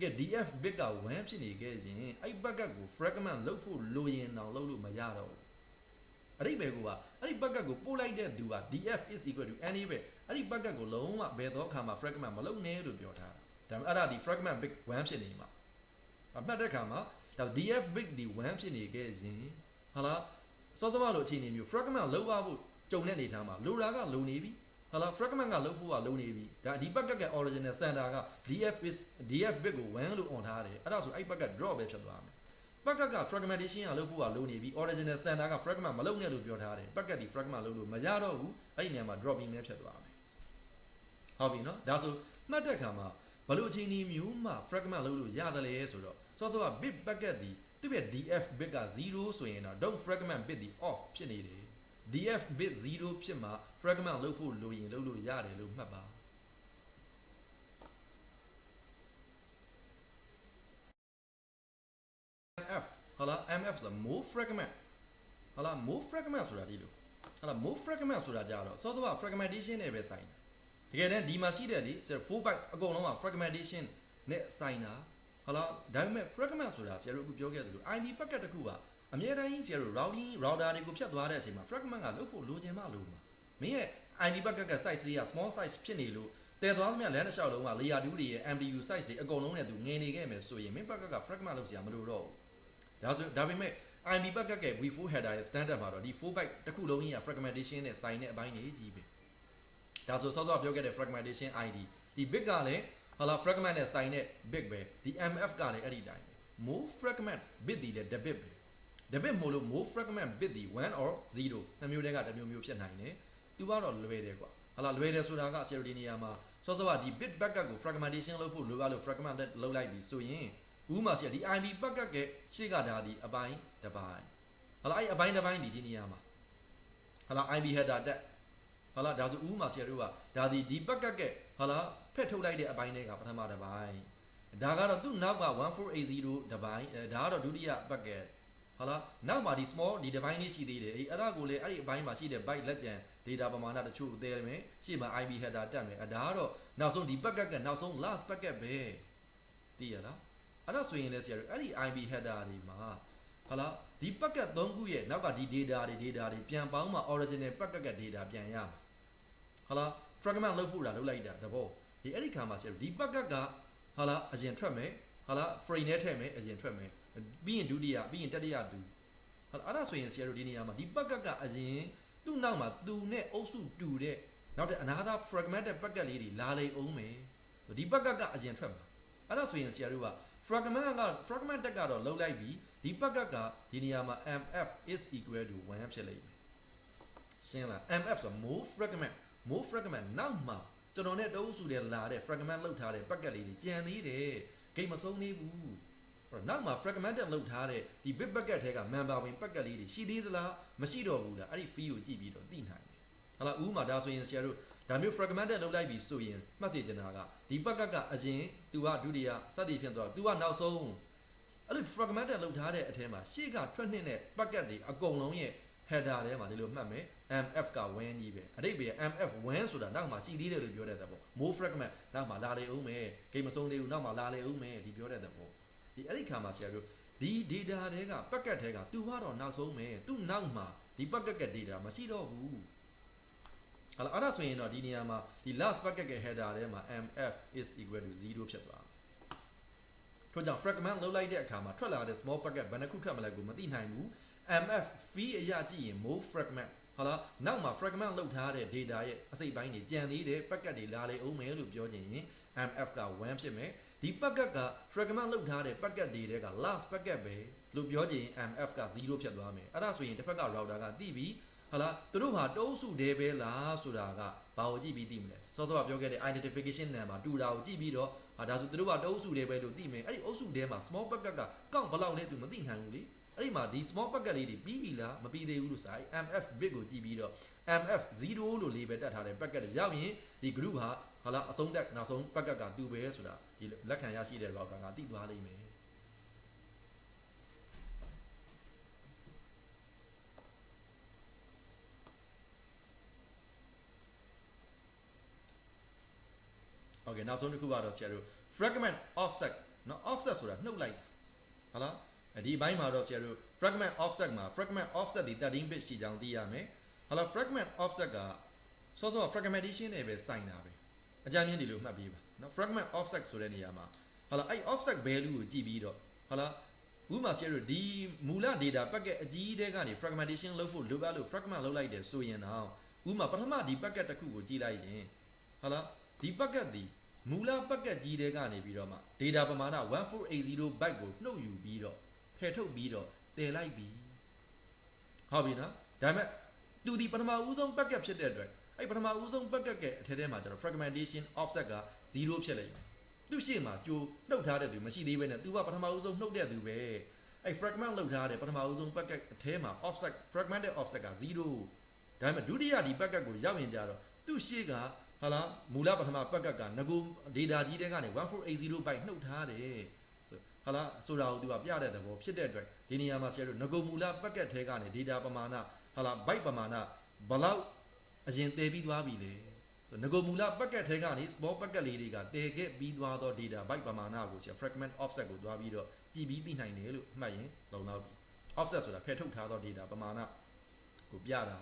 ကဲ DF bit က1ဖြစ်နေခဲ့ရင်အဲ့ packet ကို fragment လုပ်ဖို့လိုရင်တော့လုပ်လို့မရတော့ဘူးအဓိပ္ပာယ်ကအဲ့ဒီ packet ကိုပို့လိုက်တဲ့သူက DF is equal to NA ပဲအဲ့ဒီ packet ကိုလုံးဝဘယ်တော့ခါမှ fragment မလုပ်နဲ့လို့ပြောထားတာဒါပေမဲ့အဲ့ဒါဒီ fragment bit 1ဖြစ်နေမှာအမှတ်တဲ့ခါမှာဒါ DF bit ဒီ1ဖြစ်နေခဲ့ရင်ဟာလား စောစောလို့အခြေအနေမျိုး fragment လောက်ရဖို့ကြုံတဲ့အနေထားမှာလိုတာကလုံနေပြီဟာလား fragment ကလောက်ဖို့ကလုံနေပြီဒါဒီ packet က original center က df bit ကို1လို့ on ထားတယ်အဲ့ဒါဆိုအဲ့ packet drop ပဲဖြစ်သွားမယ် packet က fragmentation ကလောက်ဖို့ကလုံနေပြီ original center က fragment မလုံနဲ့လို့ပြောထားတယ် packet ဒီ fragment လုံလို့မရတော့ဘူးအဲ့ဒီနေရာမှာ dropping ပဲဖြစ်သွားမယ်ဟုတ်ပြီနော်ဒါဆိုမှတ်တဲ့အခါမှာဘလို့အခြေအနေမျိုးမှာ fragment လုံလို့ရတယ်လေဆိုတော့စောစောက bit packet ဒီသူ့ရဲ့ df bit က0ဆိုရင်တော့ don't fragment bit ဒီ off ဖြစ်နေတယ် df bit 0ဖြစ်မှာ fragment လုပ်ဖို့လိုရင်လုပ်လို့ရတယ်လို့မှတ်ပါ mf ဟုတ်လား mf ဆိုတာ move fragment ဟုတ်လား move fragment ဆိုတာဒီလိုဟုတ်လား move fragment ဆိုတာကြတော့စောစောက fragmentation နဲ့ပဲဆိုင်တယ်တကယ်တမ်းဒီမှာရှိတဲ့ဒီ4 byte အကုန်လုံးက fragmentation နဲ့ဆိုင်တာဟုတ်လားဒါပေမဲ့ fragment ဆိုတာဆရာတို့အခုပြောခဲ့သလို IP packet တစ်ခုကအမြဲတမ်းဆရာတို့ router တွေကိုဖြတ်သွားတဲ့အချိန်မှာ fragment ကလုပ်ဖို့လိုချင်မှလိုမှာမင်းရဲ့ IP packet က size လေးက small size ဖြစ်နေလို့တည်သွားသမျှလမ်းတစ်လျှောက်လုံးက layer 2တွေရဲ့ MDU size တွေအကုန်လုံးနဲ့သူငယ်နေခဲ့မယ်ဆိုရင်မင်း packet က fragment လုပ်စရာမလိုတော့ဘူးဒါပေမဲ့ IP packet က v4 header ရဲ့ standard မှာတော့ဒီ4 byte တစ်ခုလုံးကြီးက fragmentation နဲ့ဆိုင်တဲ့အပိုင်းတွေကြီးပဲဒါဆိုစောစောပြောခဲ့တဲ့ fragmentation ID ဒီ bit ကလည်းဟာလား fragment နဲ့ဆိုင်တဲ့ bit ပဲဒီ MF ကလည်းအဲ့ဒီတိုင်း move fragment bit ဒီလည်း debit ပဲ debit မို့လို့ move fragment bit ဒီ1 or 0နှစ်မျိုးတည်းကတစ်မျိုးဖြစ်နိုင်တယ်သူကတော့လွယ်တယ်ကွာဟာလားလွယ်တယ်ဆိုတာက ဆရာတို့ဒီနေရာမှာစောစောကဒီ bit packet ကို fragmentation လုပ်ဖို့လိုရလို့ fragment လုပ်လိုက်ပြီဆိုရင်ဥပမာဆရာဒီ IP packet ကရှေ့ကဒါဒီအပိုင်းတစ်ပိုင်းဟာလားအဲ့အပိုင်းတစ်ပိုင်းဒီနေရာမှာဟာလား IP header တက်ဟာလားဒါဆိုဥပမာဆရာတို့ကဒါဒီ packet ကဟာလားဖက်ထုတ်လိုက်တဲ့အပိုင်းတွေကပထမတစ်ပိုင်းဒါကတော့သူ့နောက်က1480တစ်ပိုင်းဒါကတော့ဒုတိယ packet ဟာလားနောက်မှာဒီ small ဒီ device လေးရှိသေးတယ်အဲ့ဒါကိုလည်းအဲ့ဒီအပိုင်းမှာရှိတဲ့ byte လက်ကျန် data ပမာဏတချို့သဲမယ်ရှေ့မှာ IP header တက်မယ်ဒါကတော့နောက်ဆုံးဒီ packet ကနောက်ဆုံး last packet ပဲသိရလားအဲ့ဒါဆိုရင်လည်းဆရာတို့အဲ့ဒီ IP header တွေမှာဟာလားဒီ packet 3ခုရဲ့နောက်ကဒီ data တွေပြန်ပေါင်းမှ original packet က data ပြန်ရမှာဟာလား fragment လုပ်ဖို့တာလုပ်လိုက်တာတဘောဒီအဲ့ဒီခါမှာဆရာတို့ဒီ packet ကဟာလားအရင်ထွက်မယ်ဟာလား frame နဲ့ထည့်မယ်အရင်ထွက်မယ်ပြီးရင်ဒုတိယပြီးရင်တတိယသူဟာအဲ့ဒါဆိုရင်ဆရာတို့ဒီနေရာမှာဒီ packet ကအရင်သူ့နောက်မှာသူနဲ့အုပ်စုတူတဲ့နောက်တဲ့ another fragmented packet လေးတွေလာလေအောင်မယ်ဒီ packet ကအရင်ထွက်မှာအဲ့ဒါဆိုရင်ဆရာတို့က fragment တက်ကတော့လုံးလိုက်ပြီဒီ packet ကဒီနေရာမှာ mf is equal to 1ဖြစ်လိမ့်မယ်ရှင်းလား mf ဆို move fragment နောက်မှာကျွန်တော်နဲ့တအုပ်စုတွေလာတဲ့ fragment လောက်ထားတဲ့ packet လေးတွေကြံသေးတယ်ဂိမ်းမဆုံးသေးဘူးနောက်မှာ fragmented လောက်ထားတဲ့ဒီ bit packet ထဲက member ဝင် packet လေးတွေရှိသေးသလားမရှိတော့ဘူးလားအဲ့ဒီ fee ကိုကြည့်ပြီးတော့သိနိုင်တယ်ဟာလားဥပမာဒါဆိုရင်ဆရာတို့ဒါမျိုး fragmented လောက်လိုက်ပြီဆိုရင်မှတ်သိချင်တာကဒီ packet ကအရင်သူကဒုတိယစသည်ဖြင့်တော့သူကနောက်ဆုံးအဲ့လို fragmented လောက်ထားတဲ့အထဲမှာရှေ့ကထွက်နှင်းတဲ့ packet တွေအကုန်လုံးရဲ့ header ထဲမှာဒီလိုမှတ်မယ် mf က1ကြီးပဲအတိတ်ပဲ mf 1ဆိုတာနောက်မှာရှိသေးတယ်လို့ပြောတဲ့သဘော more fragment နောက်မှာလာလေအောင်မယ်ဂိမ်းမဆုံးသေးဘူးနောက်မှာလာလေအောင်မယ်ဒီပြောတဲ့သဘောဒီအဲ့ဒီခါမှာဆရာတို့ဒီ data တွေက packet တွေကသူကတော့နောက်ဆုံးမယ်သူ့နောက်မှာဒီ packet က data မရှိတော့ဘူးဟာလားအဲ့ဒါဆိုရင်တော့ဒီနေရာမှာဒီ last packet ရဲ့ header ထဲမှာ mf is equal to 0ဖြစ်သွားထို့ကြောင့် fragment လုပ်လိုက်တဲ့အခါမှာထွက်လာတဲ့ small packet ဘယ်နှခုထွက်မလဲကိုမသိနိုင်ဘူး mf fee အရာကြည့်ရင် more fragment ဟာလားနောက်မှာ fragment လုပ်ထားတဲ့ data ရဲ့အစိတ်ပိုင်းတွေကြံသေးတယ် packet တွေလာလေအောင်မယ်လို့ပြောချင်ရင် mf က1ဖြစ်မယ်ဒီ packet က fragment လုပ်ထားတဲ့ packet တွေက last packet ပဲလို့ပြောချင်ရင် mf က0ဖြစ်သွားမယ်အဲ့ဒါဆိုရင်တစ်ဖက်က router ကသိပြီဟာလားသူတို့ဟာတအုပ်စုတည်းပဲလားဆိုတာကဘာကိုကြည့်ပြီးသိမလဲစောစောကပြောခဲ့တဲ့ identification number တူတာကိုကြည့်ပြီးတော့ဒါဆိုသူတို့ကတအုပ်စုတည်းပဲလို့သိမယ်အဲ့ဒီအုပ်စုတည်းမှာ small packet ကကောက်ဘယ်လောက်လဲသူမသိနိုင်ဘူးလေအဲ့ဒီမှာဒီ small packet လေးတွေပြီးပြီလားမပြီးသေးဘူးလို့ဆိုရင် mf bit ကိုကြည့်ပြီးတော့ mf 0လို့ label တက်ထားတဲ့ packet တွေရောက်ရင်ဒီ group ဟာလားအဆုံးတက်နောက်ဆုံး packet ကသူပဲဆိုတာဒီလက်ခံရရှိတဲ့ router ကသိသွားလိမ့်မယ်โอเคနောက်ဆုံးတစ်ခုကတော့ဆရာတို့ fragment offset เนาะ offset ဆိုတာနှုတ်လိုက်ဟုတ်လားဒီအပိုင်းမှာတော့ဆရာတို့ fragment offset မှာ fragment offset ဒီ13 bit ရှိကြောင်းသိရမယ်ဟုတ်လား fragment offset ကစောစော fragmentation နဲ့ပဲစိုင်တာပဲအကြမ်းမြင်ဒီလိုမှတ်ပြီးပါเนาะ fragment offset ဆိုတဲ့နေရာမှာဟုတ်လားအဲ့ offset value ကိုကြည့်ပြီးတော့ဟုတ်လား ဥမာဆရာတို့ဒီမူလ data packet အကြီးတဲကနေ fragmentation လုပ်ဖို့လိုအပ်လို့ fragment လုပ်လိုက်တယ်ဆိုရင်တော့ဥမာပထမဒီ packet တစ်ခုကိုကြည့်လိုက်ရင်ဟုတ်လားဒီ packet ဒီမူလ packet ကြီးတဲကနေပြီးတော့မှ data ပမာဏ1480 byte ကိုနှုတ်ယူပြီးတော့ဖယ်ထုတ်ပြီးတော့တည်လိုက်ပြီဟုတ်ပြီနော်ဒါပေမဲ့သူဒီပထမဦးဆုံး packet ဖြစ်တဲ့အတွက်အဲ့ပထမဦးဆုံး packet ရဲ့အထက်ထဲမှာကျတော့ fragmentation offset က0ဖြစ်လိုက်တယ်သူရှေ့မှာကြိုနှုတ်ထားတဲ့သူမရှိသေးဘဲနဲ့ तू ကပထမဦးဆုံးနှုတ်တဲ့သူပဲအဲ့ fragment လောက်ထားတဲ့ပထမဦးဆုံး packet အထဲမှာ offset fragmented offset က0ဒါပေမဲ့ဒုတိယဒီ packet ကိုရောက်ရင်ကြတော့သူ့ရှေ့ကဟာလားမူလပထမ packet ကငကို data ကြီးတဲ့ကနေ1480 byte နှုတ်ထားတယ်ဟာလားဆိုတာကို तू ကပြတဲ့သဘောဖြစ်တဲ့အတွက်ဒီနေရာမှာဆရာတို့ငကိုမူလ packet ထဲကနေ data ပမာဏဟာလား byte ပမာဏဘလောက်အရင်တည်ပြီးသွားပြီလေငကိုမူလ packet ထဲကနေ small packet လေးတွေကတည်ခဲ့ပြီးသွားသော data byte ပမာဏကိုဆရာ fragment offset ကိုသွားပြီးတော့ကြည်ပြီးသိနိုင်တယ်လို့မှတ်ရင်လုံလောက်ပြီ offset ဆိုတာဖယ်ထုတ်ထားသော data ပမာဏကိုပြတာ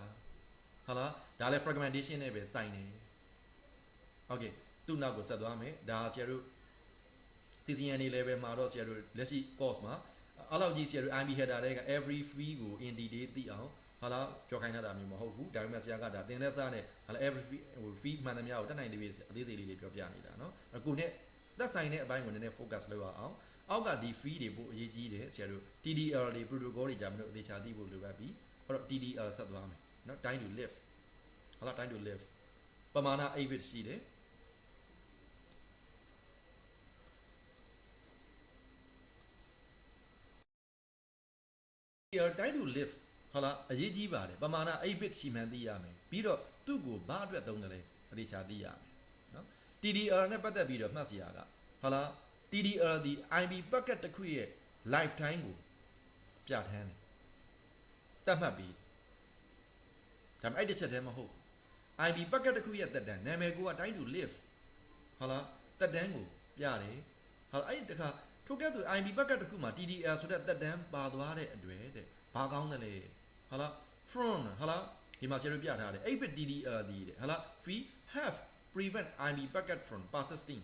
ဟုတ်လားဒါလည်း fragmentation နဲ့ပဲဆိုင်နေ okay သူ့နောက်ကိုဆက်သွားမယ်ဒါဆရာတို့ CCNA level မှာတော့ဆရာတို့လက်ရှိ course မှာအဲ့လောက်ကြီးဆရာတို့ IB header တွေက every free ကို in detail သိအောင်ဟာလားပြောခိုင်းတာမျိုးမဟုတ်ဘူးဒါပေမဲ့ဆရာကဒါသင်တဲ့စားနဲ့ဟာလား every free မှန်သမျှကိုတက်နိုင်သေးပြီအသေးစိတ်လေးပြောပြနေတာเนาะအခုနဲ့သက်ဆိုင်တဲ့အပိုင်းကိုနည်းနည်း focus လုပ်ရအောင်အောက်ကဒီ free တွေပို့အရေးကြီးတယ်ဆရာတို့ TDL တွေ protocol တွေကြာမလို့အသေးချာသိဖို့လိုပါပြီအဲ့တော့ TDL ဆက်သွားမယ်เนาะ time to live ဟာလား time to live ပမာဏ8 bit ရှိတယ်time to live ဟုတ်လားအရေးကြီးပါတယ်ပမာဏ8 bit ရှိမှန်းသိရမယ်ပြီးတော့သူ့ကိုဘာအတွက်သုံးတယ်လဲအသေးချာသိရမယ်နော် TDL နဲ့ပတ်သက်ပြီးတော့မှတ်စရာကဟုတ်လား TDL ဒီ IB packet တစ်ခုရဲ့ lifetime ကိုပြဋ္ဌာန်းတယ်တတ်မှတ်ပြီးဒါပေမဲ့အဲ့တစ်ချက်တည်းမဟုတ် IB packet တစ်ခုရဲ့သက်တမ်းနာမည်ကိုက time to live ဟုတ်လားသက်တမ်းကိုပြတယ်ဟုတ်လားအဲ့ဒီတခါထို့ကဲ့သို့ IB packet တစ်ခုမှာ TDL ဆိုတဲ့သက်တမ်းပါသွားတဲ့အတွက်တဲ့ဘာကောင်းတယ်လဲဟာလား from ဟာလားဒီမှာဆရာတို့ပြထားတယ်8 bit DDL ဒီတဲ့ဟာလား we have prevent IB packet from persisting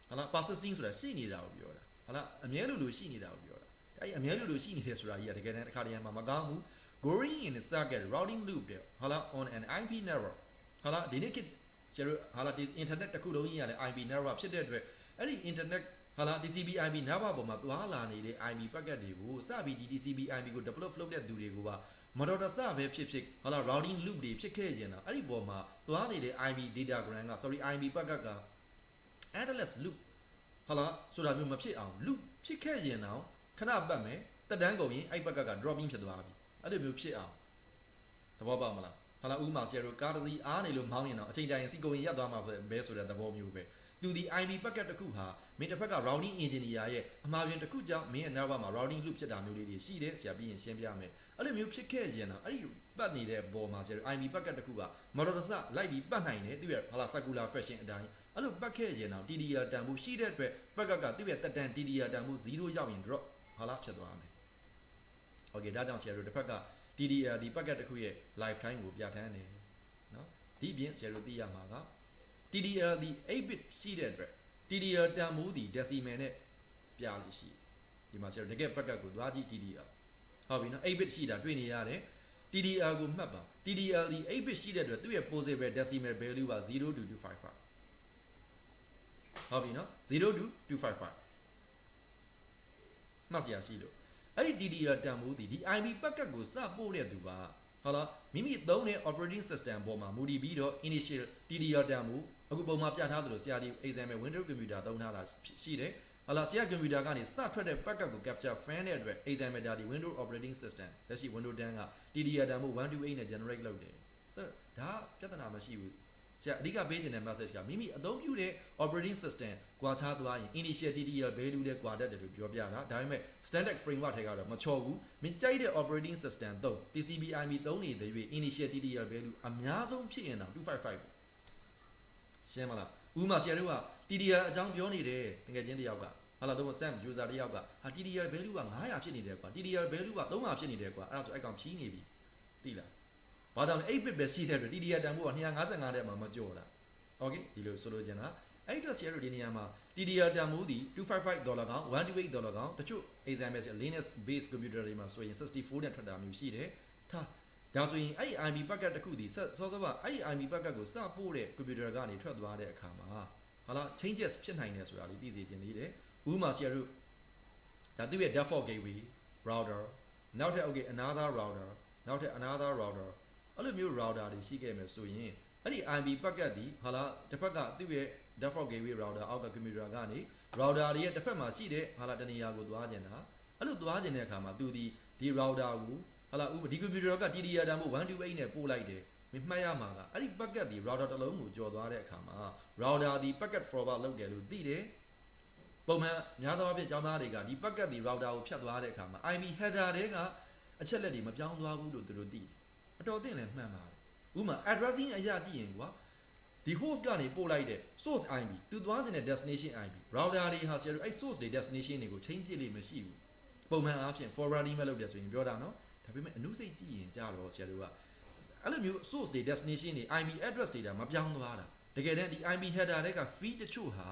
ဟာလား persisting ဆိုတာရှိနေတာကိုပြောတာဟာလားအမြဲလိုရှိနေတာကိုပြောတာအဲ့အမြဲလိုရှိနေတယ်ဆိုတာကြီးကတကယ်တမ်းတစ်ခါတည်းမှာမကောင်းဘူး going in a circuit routing loop တဲ့ဟာလား on an IP network ဟာလားဒီနေ့ခေတ်ဆရာတို့ဟာလားဒီ internet တစ်ခုလုံးကြီးရတယ် IP network ဖြစ်တဲ့အတွက်အဲ့ဒီ internet ဟာလား TCP IP နားပါပေါ်မှာသွားလာနေတဲ့ IP packet တွေကိုစပြီးဒီ TCP IP ကို develop လုပ်တဲ့သူတွေကိုပါမတော်တဆပဲဖြစ်ဟာလား routing loop တွေဖြစ်ခဲ့ရင်တော့အဲ့ဒီပေါ်မှာသွားနေတဲ့ IP datagram က sorry IP packet က endless loop ဟာလားဆိုတာမျိုးမဖြစ်အောင် loop ဖြစ်ခဲ့ရင်တော့ခဏပတ်မယ်တက်တန်းကုန်ရင်အဲ့ packet က dropping ဖြစ်သွားပြီအဲ့လိုမျိုးဖြစ်အောင်သဘောပေါက်မလားဟာလားဥပမာဆရာတို့ကားတစ်စီးအားနေလို့မောင်းရင်တော့အချိန်တိုင်းစီကုန်ရင်ရပ်သွားမှာပဲဆိုတဲ့သဘောမျိုးပဲသူဒီ IP packet တစ်ခုဟာမင်းတစ်ဖက်က routing engineer ရဲ့အမှားယွင်းတစ်ခုကြောင့်မင်းရဲ့ network မှာ routing loop ဖြစ်တာမျိုးလေးတွေရှိတယ်ဆရာပြီးရင်ရှင်းပြမယ်အဲ့လိုမျိုးဖြစ်ခဲ့ရင်တော့အဲ့ဒီပတ်နေတဲ့ပေါ်မှာဆရာတို့ IP packet တစ်ခုကမတော်တဆလိုက်ပြီးပတ်နိုင်တယ်သူရဲ့ဟာလား circular fashion အတိုင်းအဲ့လိုပတ်ခဲ့ရင်တော့ TDL တန်ဖိုးရှိတဲ့အတွက် packet ကသူ့ရဲ့တက်တန် TDL တန်ဖိုး0ရောက်ရင် drop ဟာလားဖြစ်သွားမယ် okay ဒါကြောင့်ဆရာတို့တစ်ဖက်က TDL ဒီ packet တစ်ခုရဲ့ lifetime ကိုပြဋ္ဌာန်းတယ်နော်ဒီပြင်ဆရာတို့သိရမှာကTDL ဒီ8 bit ရှိတဲ့အတွက် TDL တန်ဖိုးဒီ decimal နဲ့ပြလို့ရှိဒီမှာဆရာတို့တကယ် packet ကိုသွားကြည့် TDL ဟုတ်ပြီနော်8 bit ရှိတာတွေ့နေရတယ် TDL ကိုမှတ်ပါ TDL ဒီ8 bit ရှိတဲ့အတွက်သူ့ရဲ့ possible decimal value က0 to 255ဟုတ်ပြီနော်0 to 255မှတ်စရာရှိလို့အဲ့ဒီ TDL တန်ဖိုးဒီ IP packet ကိုစပို့တဲ့သူပါဟုတ်လားမိမိသုံးတဲ့ operating system ပေါ်မှာမူတည်ပြီးတော့ initial TDL တန်ဖိုးအခုပုံမှာပြထားသလိုဆရာဒီ example Windows computer သုံးထားတာရှိတယ်ဟာလားဆရာ computer ကနေစထွက်တဲ့ packet ကို capture fan တဲ့အတွက် example ဒါဒီ Windows operating system လက်ရှိ Windows 10က TDL တန်ဖိုး128နဲ့ generate လုပ်တယ်ဆိုတော့ဒါပြဿနာမရှိဘူးဆရာအဓိကပေးနေတဲ့ message ကမိမိအသုံးပြုတဲ့ operating system ကွာခြားသွားရင် initial TDL value နဲ့ကွာတတ်တယ်လို့ပြောပြတာဒါပေမဲ့ standard framework ထဲကတော့မချော်ဘူးမင်းကြိုက်တဲ့ operating system သုံး TCP IP သုံးနေတဲ့၍ initial TDL value အများဆုံးဖြစ်ရင်တော့255ရှင်းမလားဥပမာဆရာတို့က TDL အကြောင်းပြောနေတယ်တကယ်ချင်းတယောက်ကဟာလာတော့ SAM user တယောက်ကဟာ TDL value က900ဖြစ်နေတယ်ကွာ TDL value က300ဖြစ်နေတယ်ကွာအဲ့ဒါဆိုအဲ့ကောင်ဖြီးနေပြီသိလားဘာကြောင့်လဲ8 bit ပဲရှိတဲ့အတွက် TDL တန်ဖိုးက255တဲ့မှာမကြော်တာ okay ဒီလိုဆိုလို့ကျင်တာ အဲ့အတွက်ဆရာတို့ဒီနေရာမှာ TDR တန်ဖိုးဒီ$255ကောင်$128ကောင်တချို့ example Linux based computer တွေမှာဆိုရင်64နဲ့ထွက်တာမျိုးရှိတယ်ထားဒါဆိုရင်အဲ့ IB packet တစ်ခုဒီစောစောကအဲ့ IB packet ကိုစပို့တဲ့ computer ကနေထွက်သွားတဲ့အခါမှာဟာလား changes ဖြစ်နိုင်တယ်ဆိုတာလေးသိစေချင်သေးတယ်ဥပမာဆရာတို့ဒါသူ့ရဲ့ default gateway router နောက်ထပ် okay another router နောက်ထပ် another router အဲ့လိုမျိုး router တွေရှိခဲ့မယ်ဆိုရင်အဲ့ဒီ IB packet ဒီဟာလားတစ်ဖက်ကသူ့ရဲ့ default gateway router အောက်က computer ကနေ router တွေရဲ့တစ်ဖက်မှာရှိတဲ့ဟာလားတနေရာကိုသွားကျင်တာအဲ့လိုသွားကျင်တဲ့အခါမှာသူဒီ router ကိုဟာလားဒီ computer က TDR တန်ဖိုး128နဲ့ပို့လိုက်တယ်မမှတ်ရမှာကအဲ့ဒီ packet ဒီ router တစ်လုံးကိုကျော်သွားတဲ့အခါမှာ router ဒီ packet forward လုပ်တယ်လို့သိတယ်ပုံမှန်များသောအားဖြင့်ကျောင်းသားတွေကဒီ packet ဒီ router ကိုဖြတ်သွားတဲ့အခါမှာ IP header တွေကအချက်လက်တွေမပြောင်းသွားဘူးလို့သူတို့သိတယ်အတော်သိလည်းမှန်ပါတယ်ဥပမာ addressing အရာကြည့်ရင်ကွာဒီ host ကနေပို့လိုက်တဲ့ source IP သူသွားတဲ့ destination IP router တွေဟာဆရာတို့အဲ့ source တွေ destination တွေကိုချိန်ပြစ်လို့မရှိဘူးပုံမှန်အားဖြင့် forwarding မလုပ်တယ်ဆိုရင်ပြောတာနော်ဒါပေမဲ့အနုစိတ်ကြည့်ရင်ကြတော့ဆရာတို့ကအဲ့လိုမျိုး source တွေ destination တွေ IP address တွေဒါမပြောင်းသွားတာတကယ်တမ်းဒီ IP header တွေက feed တချို့ဟာ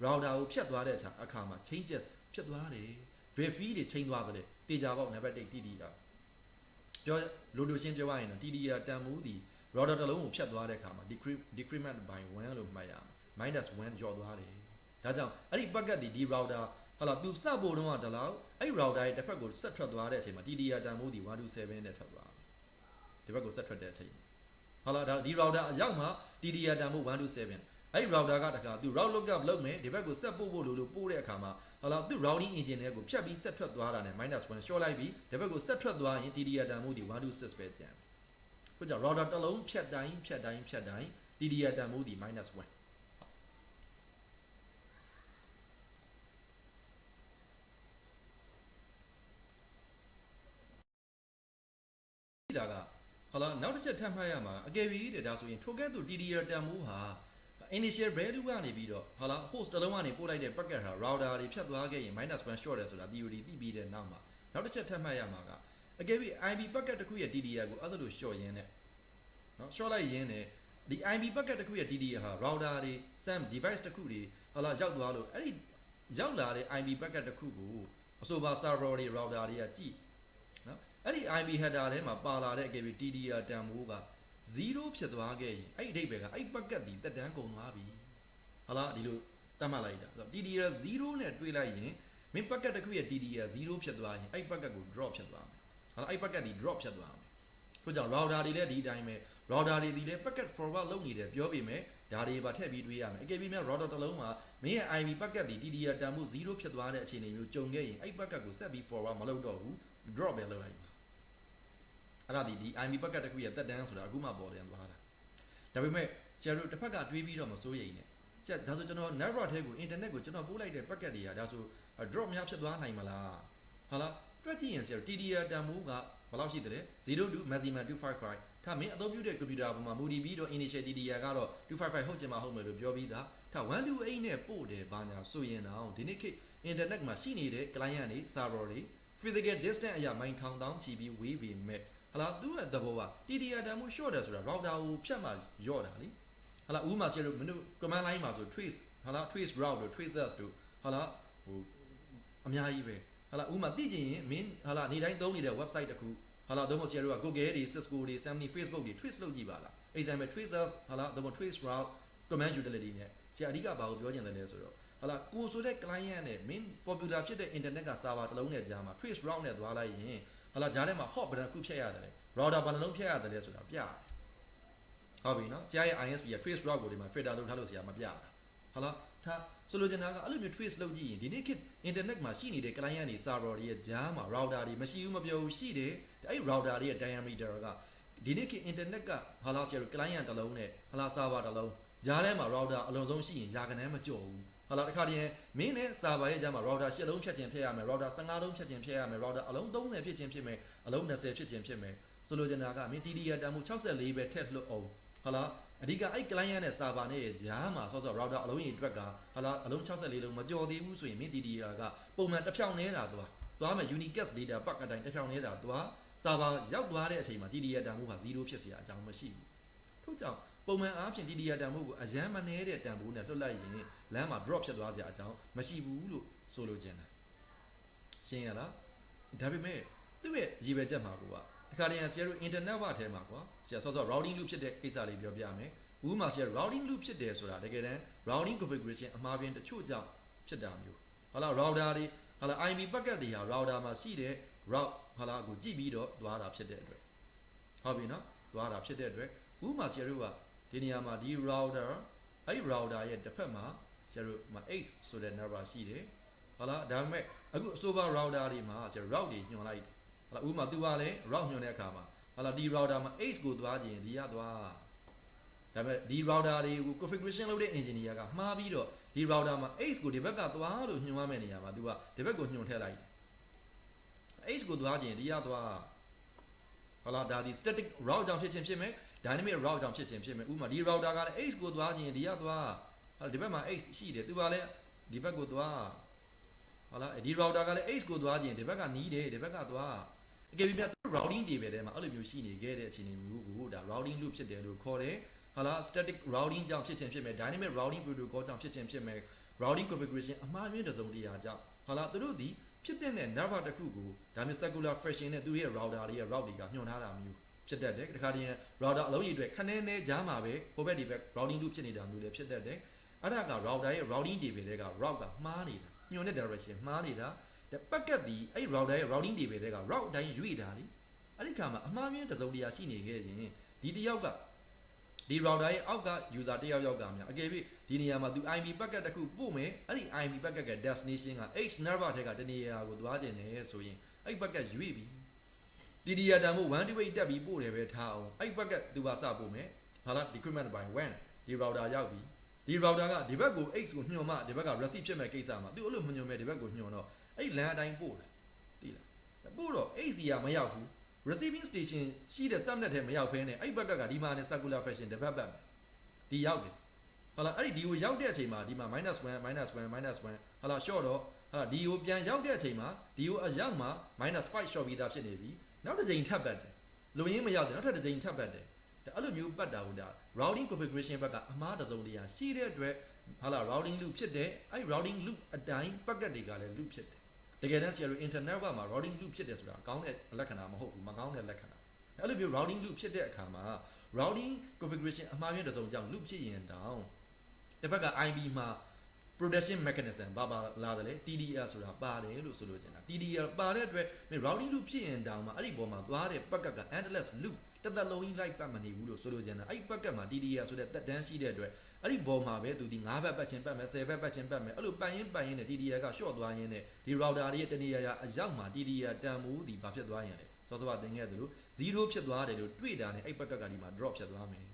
router ကိုဖြတ်သွားတဲ့အခါမှာ changes ဖြစ်သွားတယ် feed တွေချိန်သွားတယ်တေချာပေါက် number 1 TDR ပြောလို့ရှင်းပြောရရင်တော့ TDR တန်ဖိုးဒီ router တစ်လုံးကိုဖြတ်သွားတဲ့အခါမှာ decrement by 1လို့မှတ်ရမယ် -1 ကျော်သွားတယ်ဒါကြောင့်အဲ့ဒီ packet ဒီ router ဟာလာသူစဖို့တော့တလောက်အဲ့ router ရဲ့တစ်ဖက်ကိုဆက်ထွက်သွားတဲ့အချိန်မှာ TDR တန်ဖိုးဒီ127နဲ့ထွက်သွားတယ်ဒီဘက်ကိုဆက်ထွက်တဲ့အချိန်ဟာလာဒါဒီ router အရောက်မှာ TDR တန်ဖိုး127အဲ့ router ကတခါသူ route lookup လုပ်မယ်ဒီဘက်ကိုဆက်ပို့ဖို့လို့ပို့တဲ့အခါမှာဟာလာသူ routing engine တွေကိုဖြတ်ပြီးဆက်ထွက်သွားတာနဲ့ -1 ရှော့လိုက်ပြီးဒီဘက်ကိုဆက်ထွက်သွားရင် TDR တန်ဖိုးဒီ126ပဲကျန်ခုကြောင့် router တစ်လုံးဖြတ်တိုင်း TDR တန်ဖိုးဒီ -1ဒါကဟုတ်လားနောက်တစ်ချက်ထပ်မှတ်ရမှာအကယ်၍တဲ့ဒါဆိုရင်ထိုကဲ့သို့ TDR တန်ဖိုးဟာ initial value ကနေပြီးတော့ဟုတ်လား host တစ်လုံးကနေပို့လိုက်တဲ့ packet ဟာ router တွေဖြတ်သွားခဲ့ရင် -1 short တယ်ဆိုတာ theory သိပြီးတဲ့နောက်မှာနောက်တစ်ချက်ထပ်မှတ်ရမှာကအကယ်၍ IP packet တစ်ခုရဲ့ TDR ကိုအဲ့ဒါလို short ရင်းနဲ့နော် short လိုက်ရင်းနဲ့ဒီ IP packet တစ်ခုရဲ့ TDR ဟာ router တွေ SAM device တစ်ခုတွေဟုတ်လားရောက်သွားလို့အဲ့ဒီရောက်လာတဲ့ IP packet တစ်ခုကိုအဆိုပါ server တွေ router တွေကကြည့်နော်အဲ့ဒီ IP header ထဲမှာပါလာတဲ့အကယ်၍ TDR တန်ဖိုးက0ဖြစ်သွားခဲ့ရင်အဲ့ဒီအဓိပ္ပာယ်ကအဲ့ packet ဒီတက်တန်းကုန်သွားပြီဟုတ်လားဒီလိုတတ်မှတ်လိုက်တာဆိုတော့ TDR 0နဲ့တွေးလိုက်ရင်မင်း packet တစ်ခုရဲ့ TDR 0ဖြစ်သွားရင်အဲ့ packet ကို drop ဖြစ်သွားမယ်ဟုတ်လားအဲ့ packet ဒီ drop ဖြစ်သွားမယ်ခုကြောင့် router တွေလည်းဒီအတိုင်းပဲ router တွေဒီလည်း packet forward လုပ်နေတယ်ပြောပေမဲ့ဒါတွေပါထည့်ပြီးတွေးရမယ်အကယ်၍များ router တစ်လုံးမှာမင်းရဲ့ IP packet ဒီ TDR တန်ဖိုး0ဖြစ်သွားတဲ့အခြေအနေမျိုးကြုံခဲ့ရင်အဲ့ packet ကိုဆက်ပြီး forward မလုပ်တော့ဘူး drop ပဲလုပ်လိုက်အဲ့ဒါဒီ IP packet တစ်ခုရဲ့တက်တန်းဆိုတာအခုမှပေါ်တယ်သွားတာဒါပေမဲ့ဆရာတို့တစ်ဖက်ကတွေးပြီးတော့မစိုးရိမ်နဲ့ဆရာဒါဆိုကျွန်တော် network ထဲကို internet ကိုကျွန်တော်ပို့လိုက်တဲ့ packet တွေကဒါဆို drop များဖြစ်သွားနိုင်မလားဟုတ်လားတွက်ကြည့်ရင်ဆရာတို့ TDR တန်ဖိုးကဘယ်လောက်ရှိတယ်လဲ02 maximum 255ဒါမင်းအသုံးပြုတဲ့ computer ပေါ်မှာမူတည်ပြီးတော့ initial TDR ကတော့255ဟုတ်ချင်မှဟုတ်မယ်လို့ပြောပြီးသားဒါ128နဲ့ပို့တယ်ဘာညာဆိုရင်တော့ဒီနေ့ခေတ် internet မှာရှိနေတဲ့ client တွေ server တွေ physical distance အရာမိုင်ထောင်တောင်းချီပြီးဝေးပေမဲ့ဟလာသူ့ရဲ့သဘောက TDR တန်ဖိုး short တယ်ဆိုတာ router ကိုဖြတ်မှရော့တာလीဟလာဥပမာဆရာတို့မင်းတို့ command line မှာဆို trace ဟလာ trace route တို့ traces တို့ဟလာဟိုအများကြီးပဲဟလာဥပမာသိချင်ရင်မင်းဟလာနေတိုင်းသုံးနေတဲ့ website တစ်ခုဟာလာတော့မဆရာတို့က Google တွေ Cisco တွေ Symphony Facebook တွေ trace လုပ်ကြည့်ပါလား example traces ဟာလာတော့ trace route command utility နဲ့ဆရာအဓိကဘာကိုပြောချင်တယ်လဲဆိုတော့ဟာလာကိုဆိုတဲ့ client နဲ့ main popular ဖြစ်တဲ့ internet က server တစ်လုံးနဲ့ကြားမှာ trace route နဲ့သွားလိုက်ရင်ဟာလာကြားထဲမှာ hot ဘယ်နှခုဖြတ်ရတယ်လဲ router ဘယ်နှလုံးဖြတ်ရတယ်လဲဆိုတာပြတယ်ဟုတ်ပြီနော်ဆရာရဲ့ ISP က trace route ကိုဒီမှာ filter လုပ်ထားလို့ဆရာမပြဘူးဟာလာဒါဆိုလိုချင်တာကအဲ့လိုမျိုး trace လုပ်ကြည့်ရင်ဒီနေ့ခေတ် internet မှာရှိနေတဲ့ client တွေ server တွေရဲ့ကြားမှာ router တွေမရှိဘူးမပြောဘူးရှိတယ်အဲ့ router တွေရဲ့ diameter ကဒီနေ့ခေတ် internet ကဟာလာဆရာတို့ client တစ်လုံးနဲ့ဟာလာ server တစ်လုံးကြားထဲမှာ router အလုံးစုံရှိရင်ရာခဏန်းမကျော်ဘူးဟာလာတစ်ခါတည်းမင်းနဲ့ server ရဲ့ကြားမှာ router 10လုံးဖြတ်ခြင်းဖြတ်ရမယ် router 15လုံးဖြတ်ခြင်းဖြတ်ရမယ် router အလုံး30ဖြစ်ခြင်းဖြစ်မယ်အလုံး20ဖြစ်ခြင်းဖြစ်မယ်ဆိုလိုချင်တာကမင်း TDR တန်ဖိုး64ပဲထည့်လွတ်အောင်ဟာလာအဓိကအဲ့ client နဲ့ server နဲ့ကြားမှာဆော့ဆော့ router အလုံးကြီးအတွက်ကဟာလာအလုံး64လုံးမကျော်သေးဘူးဆိုရင်မင်း TDR ကပုံမှန်တစ်ဖြောင်းနေတာသွားမယ် unicast data pack အတိုင်းတစ်ဖြောင်းနေတာserver ရောက်သွားတဲ့အချိန်မှာ TDR တန်ဖိုးဟာ0ဖြစ်เสียအကြောင်းမရှိဘူးထို့ကြောင့် ပုံမှန်အားဖြင့် TDR တန်ဖိုးကိုအရန်မနည်းတဲ့တန်ဖိုးနဲ့လွှတ်လိုက်ရင်လမ်းမှာ drop ဖြစ်သွားစရာအကြောင်းမရှိဘူးလို့ဆိုလိုချင်တယ်ရှင်းရလားဒါပေမဲ့သူ့ရဲ့ရည်ပဲချက်မှာကွာတခါတည်းကဆရာတို့ internet ဝထဲမှာကွာဆရာဆော့ routing loop ဖြစ်တဲ့ကိစ္စလေးပြောပြမယ်ဥပမာဆရာ routing loop ဖြစ်တယ်ဆိုတာတကယ်တမ်း routing configuration အမှားပြင်တချို့ကြောင့်ဖြစ်တာမျိုးဟုတ်လား router တွေဟုတ်လား IP packet တွေဟာ router မှာရှိတဲ့ route ဟုတ်လားကိုကြည့်ပြီးတော့သွားတာဖြစ်တဲ့အတွက်ဟုတ်ပြီနော်သွားတာဖြစ်တဲ့အတွက်ဥပမာဆရာတို့ကဒီနေရာမှာဒီ router အဲ့ router ရဲ့တစ်ဖက်မှာဆရာတို့မှာ H ဆိုတဲ့ number ရှိတယ်ဟုတ်လားဒါပေမဲ့အခု server router တွေမှာဆရာ route တွေညွှန်လိုက်ဟုတ်လားဥပမာ तू ကလည်း route ညွှန်တဲ့အခါမှာဟုတ်လားဒီ router မှာ H ကိုသွားခြင်းဒီကသွားဒါပေမဲ့ဒီ router တွေကို configuration လုပ်တဲ့ engineer ကမှားပြီးတော့ဒီ router မှာ H ကိုဒီဘက်ကသွားလို့ညွှန်ရမယ့်နေရာမှာ तू ကဒီဘက်ကိုညွှန်ထည့်လိုက် H ကိုသွားခြင်းဒီကသွားဟုတ်လားဒါဒီ static route ကြောင့်ဖြစ်ခြင်းဖြစ်မယ် dynamic route ကြောင့်ဖြစ်ခြင်းဖြစ်မယ်ဥပမာဒီ router ကလည်း H ကိုသွားခြင်းဒီကသွားဟုတ်ဒီဘက်မှာ H ရှိတယ် तू ကလည်းဒီဘက်ကိုသွားဟုတ်လားဒီ router ကလည်း H ကိုသွားခြင်းဒီဘက်ကနီးတယ်ဒီဘက်ကသွားအကယ်၍များ routing table ထဲမှာအဲ့လိုမျိုးရှိနေခဲ့တဲ့အခြေအနေမျိုးကိုဒါ routing loop ဖြစ်တယ်လို့ခေါ်တယ်ဟုတ်လား static routing ကြောင့်ဖြစ်ခြင်းဖြစ်မယ် dynamic routing protocol ကြောင့်ဖြစ်ခြင်းဖြစ်မယ် routing configuration အမှားယွင်းတစ်စုံတစ်ရာကြောင့်ဟုတ်လားသူတို့ဒီဖြစ်တဲ့ network တစ်ခုကိုဒါမျိုး circular fashion နဲ့သူရဲ့ router တွေရဲ့ route တွေကညွှန်ထားတာမျိုးဖြစ်တတ်တယ်တခါတည်း router အလုံးကြီးတွေခနဲနဲကြားမှာပဲဟိုဘက်ဒီဘက် routing loop ဖြစ်နေတာမျိုးလည်းဖြစ်တတ်တယ်အဲ့ဒါက router ရဲ့ routing table တွေက route ကမှားနေတာညွှန်တဲ့ direction မှားနေတာတဲ့ packet ဒီအဲ့ router ရဲ့ routing table တွေက route အတိုင်းရွေ့တာလीအဲ့ဒီခါမှာအမှားယွင်းတစ်စုံတစ်ရာရှိနေခဲ့ရင်ဒီတယောက်ကဒီ router ရဲ့အောက်က user တယောက်ကများအကယ်၍ဒီနေရာမှာ तू IP packet တစ်ခုပို့မယ်အဲ့ဒီ IP packet ရဲ့ destination က H network ထဲကတနေရာကိုသွားတင်တယ်ဆိုရင်အဲ့ packet ရွေ့ပြီ TDR တန်ဖို့128တက်ပြီးပို့တယ်ပဲထားအောင်အဲ့ packet သူကစပို့မယ်ဟာလား decrement by 1ဒီ router ရောက်ပြီဒီ router ကဒီဘက်ကို H ကိုညွှန်မှဒီဘက်က receive ဖြစ်မဲ့ကိစ္စမှာ तू အဲ့လိုမညွှန်မဲ့ဒီဘက်ကိုညွှန်တော့အဲ့ LAN အတိုင်းပို့တယ်သိလားပို့တော့ H စီကမရောက်ဘူး receiving station ရှိတဲ့ subnet ထဲမရောက်ဘဲနဲ့အဲ့ packet ကဒီမှာနဲ့ circular fashion တစ်ပတ်ဒီရောက်တယ်ဟုတ်လားအဲ့ဒီကိုရောက်တဲ့အချိန်မှာဒီမှာ -1 -1 ဟုတ်လား short တော့ဟာဒီကိုပြန်ရောက်တဲ့အချိန်မှာဒီကိုအရောက်မှာ -5 short ပြီးသားဖြစ်နေပြီနောက်တစ်ချိန်ထပ်ပတ်တယ်လုံရင်းမရောက်တယ်နောက်ထပ်တစ်ချိန်ထပ်ပတ်တယ်ဒါအဲ့လိုမျိုးပတ်တာဟုတ်တာ routing configuration ဘက်ကအမှားတစ်စုံတရာရှိတဲ့အတွက်ဟာလား routing loop ဖြစ်တယ်အဲ့ routing loop အတိုင်း packet တွေကလည်း loop ဖြစ်တယ်တကယ်တမ်းဆရာတို့ internet ဘက်မှာ routing loop ဖြစ်တယ်ဆိုတာကောင်းတဲ့လက္ခဏာမဟုတ်ဘူးမကောင်းတဲ့လက္ခဏာအဲ့လိုမျိုး routing loop ဖြစ်တဲ့အခါမှာ routing configuration အမှားယွင်းတစ်စုံကြောင့် loop ဖြစ်ရင်တောင်တစ်ဖက်က IP မှာ protection mechanism ဘာလာတယ်လဲ TDR ဆိုတာပါတယ်လို့ဆိုလို့ကျင်တာ TDR ပါတဲ့အတွက် routing loop ဖြစ်ရင်တောင်မှအဲ့ဒီပေါ်မှာသွားတဲ့ packet က endless loop တစ်သက်လုံးကြီး live ပတ်မနေဘူးလို့ဆိုလို့ကျင်တာအဲ့ packet မှာ TDR ဆိုတဲ့သက်တမ်းရှိတဲ့အတွက်အဲ့ဒီပေါ်မှာပဲသူဒီ9ဘက်ပတ်ချင်းပတ်မယ်10ဘက်ပတ်ချင်းပတ်မယ်အဲ့လိုပတ်ရင်းနဲ့ TDR က short သွားရင်းနဲ့ဒီ router တွေရဲ့တနေရာအရောက်မှာ TDR တန်မိုးဒီဘာဖြစ်သွားရင်လဲစောစောကသင်ခဲ့သလို0ဖြစ်သွားတယ်လို့တွေ့တာနဲ့အဲ့ packet ကဒီမှာ drop ဖြစ်သွားမယ်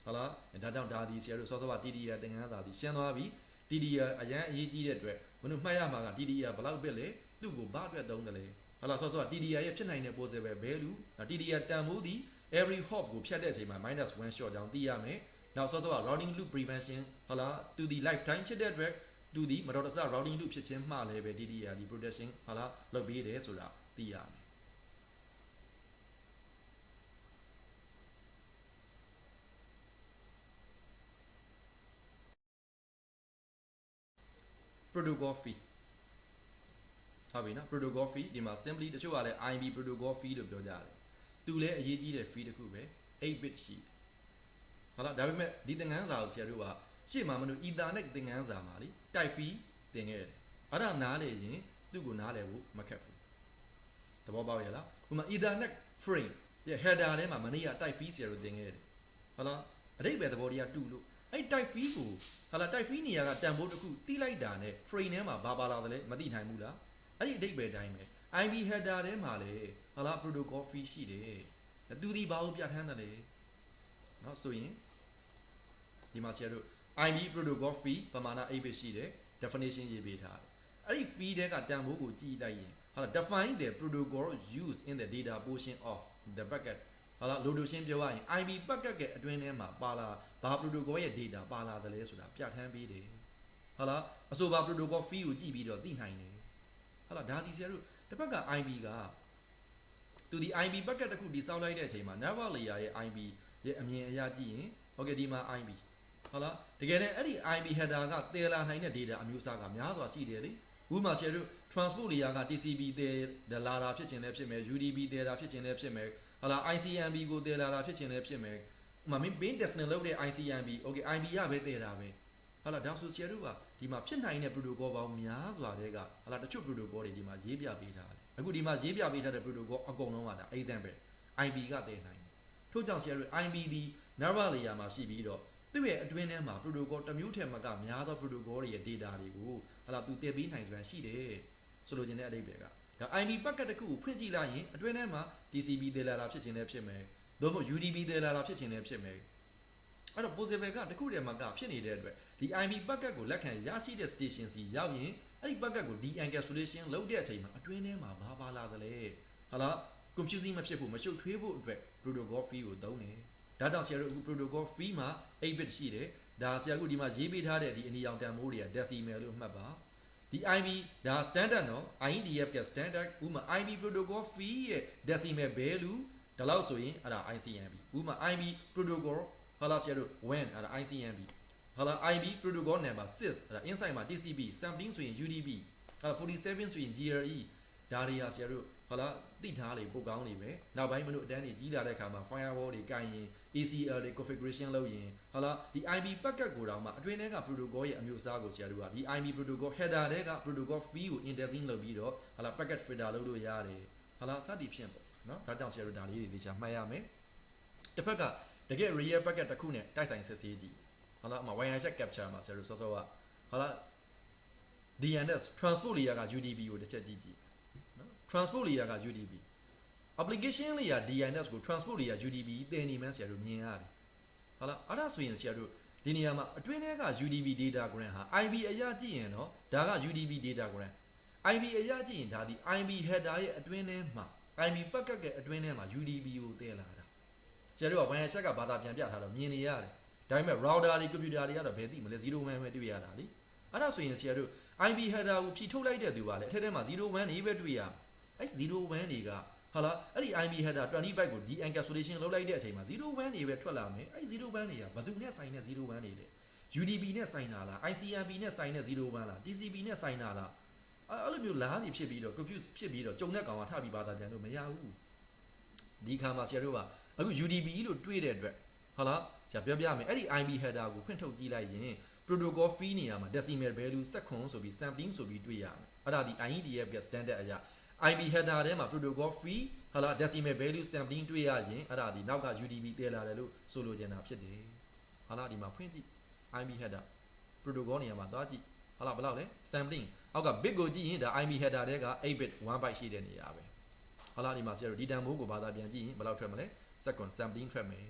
ဟုတ်လားဒါကြောင့်ဒါဒီဆရာတို့စောစောက TDR သင်ခန်းစာဒီရှင်းသွားပြီ TDR အရန်အရေးကြီးတဲ့အတွက်မင်းတို့မှတ်ရမှာက TDR ဘယ်လောက်ပဲလဲသူ့ကိုဘာအတွက်သုံးတယ်လဲဟုတ်လားစောစောက TDR ရဲ့ဖြစ်နိုင်တဲ့ possible value TDR တန်ဖိုးဒီ every hop ကိုဖြတ်တဲ့အချိန်မှာ -1 short ကြောင်းသိရမယ်နောက်စောစောက routing loop prevention ဟုတ်လား to the lifetime ဖြစ်တဲ့အတွက် to the မတော်တဆ routing loop ဖြစ်ခြင်းမှလည်းပဲ TDR ဒီ protection ဟုတ်လားလုပ်ပေးတယ်ဆိုတာသိရမယ်protocol fee ဟုတ်ပြီနော် protocol fee ဒီမှာ simply တချို့ကလည်း IP protocol fee လို့ပြောကြတယ်သူလည်းအရေးကြီးတဲ့ fee တစ်ခုပဲ8 bit ရှိဟုတ်လားဒါပေမဲ့ဒီသင်ခန်းစာကိုဆရာတို့ကရှေ့မှာမလို့ Ethernet သင်ခန်းစာမှာလी type fee သင်ခဲ့တယ်အဲ့ဒါနားလေရင်သူ့ကိုနားလည်ဖို့မခက်ဘူးသဘောပေါက်ရလားဥပမာ Ethernet frame ရဲ့ header ထဲမှာမနေ့က type fee ဆရာတို့သင်ခဲ့တယ်ဟုတ်လားအတိတ်ပဲသဘောတရားတူလို့အဲ့ type fee ကိုဟာလား type fee နေရာကတန်ဖိုးတစ်ခုတီးလိုက်တာနဲ့ frame ထဲမှာဘာပါလာတယ်လဲမသိနိုင်ဘူးလားအဲ့ဒီအတိတ်ပဲတိုင်းပဲ IP header ထဲမှာလေဟာလား protocol fee ရှိတယ်သူဒီဘာကိုပြဋ္ဌာန်းတယ်လဲเนาะဆိုရင်ဒီမှာဆရာတို့ IP protocol fee ပမာဏ 8 bit ရှိတယ် definition ရေးပေးထားတယ်အဲ့ဒီ fee တဲကတန်ဖိုးကိုကြည့်လိုက်ရင်ဟာလား define the protocol used in the data portion of the packet ဟာလား load ရှင်းပြောရရင် IP packet ရဲ့အတွင်းထဲမှာပါလာဘာ protocol ရဲ့ data ပါလာတယ်လဲဆိုတာပြဋ္ဌာန်းပေးတယ်ဟာလားအဆိုပါ protocol fee ကိုကြည့်ပြီးတော့သိနိုင်တယ်ဟာလားဒါဒီဆရာတို့တစ်ဖက်က IP ကသူဒီ IP packet တစ်ခုဒီစောင်းလိုက်တဲ့အချိန်မှာ network layer ရဲ့ IP ရဲ့အမြင်အရကြည့်ရင်ဟုတ်ကဲ့ဒီမှာ IB ဟုတ်လားတကယ်နဲ့အဲ့ဒီ IB header ကတည်လာနိုင်တဲ့ data အမျိုးအစားကများစွာရှိတယ်လေဥပမာ share တို့ transport layer က TCP တည်လာတာဖြစ်ခြင်းလည်းဖြစ်မယ် UDP တည်တာဖြစ်ခြင်းလည်းဖြစ်မယ်ဟုတ်လား ICMP ကိုတည်လာတာဖြစ်ခြင်းလည်းဖြစ်မယ်ဥပမာ main destination လုပ်တဲ့ ICMP okay IB ရပဲတည်တာပဲဟုတ်လားဒါဆို share တို့ကဒီမှာဖြစ်နိုင်တဲ့ protocol ပေါင်းများစွာတွေကဟုတ်လားတချို့ protocol တွေဒီမှာရေးပြပေးထားတယ်အခုဒီမှာရေးပြပေးထားတဲ့ protocol အကုန်လုံးကဒါ example IB ကတည်နိုင်တယ်ထို့ကြောင့် share တို့ IB ဒီ network layer မှာရှိပြီးတော့သူ့ရဲ့အတွင်းထဲမှာ protocol တစ်မျိုးထက်မကများသော protocol တွေရဲ့ data တွေကိုဟုတ်လားသူတည်ပြီးနိုင်စွမ်းရှိတယ်ဆိုလိုချင်တဲ့အဓိပ္ပာယ်ကဒါ IB packet တစ်ခုကိုဖွင့်ကြည့်လိုက်ရင်အတွင်းထဲမှာ TCP တည်လာတာဖြစ်ခြင်းလည်းဖြစ်မယ်သို့မဟုတ် UDP တည်လာတာဖြစ်ခြင်းလည်းဖြစ်မယ်အဲ့တော့ possible ကတစ်ခုတည်းမှာကဖြစ်နေတဲ့အတွက်ဒီ IB packet ကိုလက်ခံရရှိတဲ့ station စီရောက်ရင်အဲ့ဒီ packet ကို de-encapsulation လုပ်တဲ့အချိန်မှာအတွင်းထဲမှာဘာပါလာသလဲဟုတ်လား confusing မဖြစ်ဖို့မရှုပ်ထွေးဖို့အတွက် protocol fee ကိုသုံးတယ်ဒါကြောင့်ဆရာတို့အခု protocol fee မှာ 8 bit ရှိတယ်ဒါဆရာတို့ဒီမှာရေးပေးထားတဲ့ဒီအနီရောင်တန်ဖိုးတွေက decimal လို့မှတ်ပါဒီ IB ဒါ standard နော် IDF က standard ဥပမာ IB protocol fee ရဲ့ decimal value ဒါလောက်ဆိုရင်အဲ့ဒါ ICMP ဥပမာ IB protocol ဟာလားဆရာတို့ WAN အဲ့ဒါ ICMP ဟာလား IB protocol number 6အဲ့ဒါ inside မှာ TCP sampling ဆိုရင် UDP အဲ့ဒါ47ဆိုရင် GRE ဒါတွေဟာဆရာတို့ဟာလားသိထားလေပို့ကောင်းနေပဲနောက်ပိုင်းမလို့အတန်းတွေကြီးလာတဲ့အခါမှာ firewall တွေကင်ရင် ACL တွေ configuration လုပ်ရင်ဟာလားဒီ IB packet ကိုတောင်မှအတွင်းထဲက protocol ရဲ့အမျိုးအစားကိုဆရာတို့ကဒီ IB protocol header တွေက protocol fee ကို indexing လုပ်ပြီးတော့ဟာလား packet filter လုပ်လို့ရတယ်ဟာလားစသည်ဖြင့်ပေါ့နော်ဒါကြောင့်ဆရာတို့ဒါလေးတွေသေချာမှတ်ရမယ်တစ်ဖက်ကတကယ် real packet တစ်ခုနဲ့တိုက်ဆိုင်စစ်ဆေးကြည့်ဟာလားwireless capture မှာဆရာတို့စောစောကဟာလား DNS transport layer က UDP ကိုတစ်ချက်ကြည့်ကြည့်နော် transport layer က UDP application layer DNS ကို transport layer UDP တင်နေမှန်းဆရာတို့မြင်ရတယ်ဟုတ်လားအဲ့ဒါဆိုရင်ဆရာတို့ဒီနေရာမှာအတွင်းထဲက UDP data grant ဟာ IB အရာကြည့်ရင်တော့ဒါက UDP data grant IB အရာကြည့်ရင်ဒါဒီ IB header ရဲ့အတွင်းထဲမှာ IB packet ရဲ့အတွင်းထဲမှာ UDP ကိုတင်လာတာဆရာတို့က wireless ကဘာသာပြန်ပြထားတော့မြင်နေရတယ်ဒါပေမဲ့ router တွေ computer တွေကတော့ဘယ်သိမလဲ0 ပဲတွေ့ရတာလीအဲ့ဒါဆိုရင်ဆရာတို့ IB header ကိုဖြည့်ထုတ်လိုက်တဲ့သူကလည်းအထက်ထဲမှာ0 နေပဲတွေ့ရအဲ့0 တွေကဟာလားအဲ့ဒီ IB header 20 byte ကို de-encapsulation လုပ်လိုက်တဲ့အချိန်မှာ0 နေပဲထွက်လာမယ်အဲ့0 တွေကဘယ်သူနဲ့ဆိုင်တဲ့0 တွေလဲ UDP နဲ့ဆိုင်တာလား ICMP နဲ့ဆိုင်တဲ့0 လား TCP နဲ့ဆိုင်တာလားအဲ့လိုမျိုးလားနေဖြစ်ပြီးတော့ confuse ဖြစ်ပြီးတော့ကြုံတဲ့ကောင်ကထပြီးပါတာပြန်လို့မရဘူးဒီခါမှာဆရာတို့ကအခု UDP လို့တွေးတဲ့အတွက်ဟုတ်လားဆရာပြောပြမယ်အဲ့ဒီ IB header ကိုဖွင့်ထုတ်ကြည့်လိုက်ရင် protocol fee နေရာမှာ decimal value 7ဆိုပြီး sampling ဆိုပြီးတွေ့ရမယ်အဲ့ဒါဒီ IETF က standard အရာ IB header ထဲမှာ protocol fee ဟာလား decimal value sampling တွေ့ရရင်အဲ့ဒါဒီနောက်က UDP တည်လာတယ်လို့ဆိုလိုချင်တာဖြစ်တယ်ဟာလားဒီမှာဖွင့်ကြည့် IB header protocol နေရာမှာသွားကြည့်ဟာလားဘယ်လောက်လဲ sampling အောက်က bit ကိုကြည့်ရင်ဒါ IB header ထဲက8 bit 1 byte ရှိတဲ့နေရာပဲဟာလားဒီမှာဆရာတို့ဒီတန်ဖိုးကိုဘာသာပြန်ကြည့်ရင်ဘယ်လောက်ထွက်မလဲ second sampling ထွက်မယ်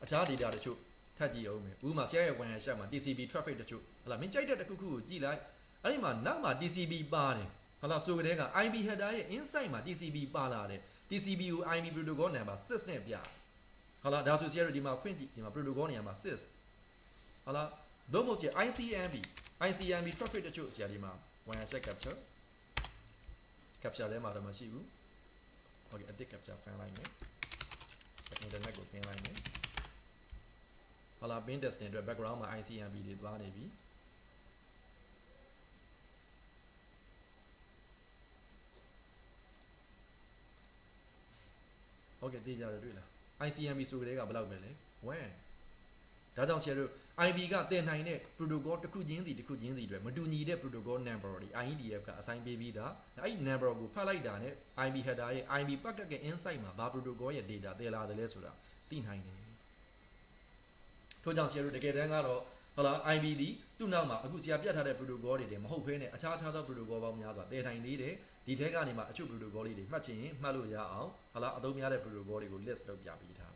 အခြား data တချို့ထပ်ကြည့်အောင်မယ်ဥပမာဆရာရဲ့ WAN share မှာ TCP traffic တချို့ဟလာမင်းကြိုက်တဲ့တစ်ခုခုကိုကြည့်လိုက်အဲ့ဒီမှာနောက်မှာ TCP ပါတယ်ဟလာဆိုကြတဲ့က IB header ရဲ့ inside မှာ TCP ပါလာတယ် TCP ကို IB protocol number 6နဲ့ပြဟလာဒါဆိုဆရာတို့ဒီမှာဖွင့်ကြည့်ဒီမှာ protocol နေရာမှာ6ဟလာသို့မဟုတ်ဆရာ ICMP traffic တချို့ဆရာဒီမှာ WAN share capture ထဲမှာတော့မရှိဘူး okay အတစ် capture ဖန်လိုက်မယ် internet ကိုပြင်လိုက်မယ်ဟာလာ pin testing အတွက် background မှာ ICMP တွေသွားနေပြီဟုတ်ကဲ့သိကြတယ်တွေ့လား ICMP ဆိုကြတဲ့ကဘယ်လောက်ပဲလဲ1ဒါကြောင့်ဆရာတို့ IB ကတင်နိုင်တဲ့ protocol တစ်ခုချင်းစီအတွက်မတူညီတဲ့ protocol number တွေ IETF က assign ပေးပြီးသားအဲ့ဒီ number ကိုဖတ်လိုက်တာနဲ့ IB header ရဲ့ IB packet ရဲ့ inside မှာဘာ protocol ရဲ့ data တည်လာတယ်လဲဆိုတာသိနိုင်တယ်ထို့ကြောင့်ဆရာတို့တကယ်တမ်းကတော့ဟုတ်လား IB ဒီသူ့နောက်မှာအခုဆရာပြတ်ထားတဲ့ protocol တွေမဟုတ်ဘဲနဲ့အခြားသော protocol ပေါင်းများစွာတည်ထိုင်နေတယ်ဒီထဲကနေမှအချို့ protocol လေးတွေမှတ်ချင်ရင်မှတ်လို့ရအောင်ဟုတ်လားအသုံးများတဲ့ protocol တွေကို list လုပ်ပြပေးထား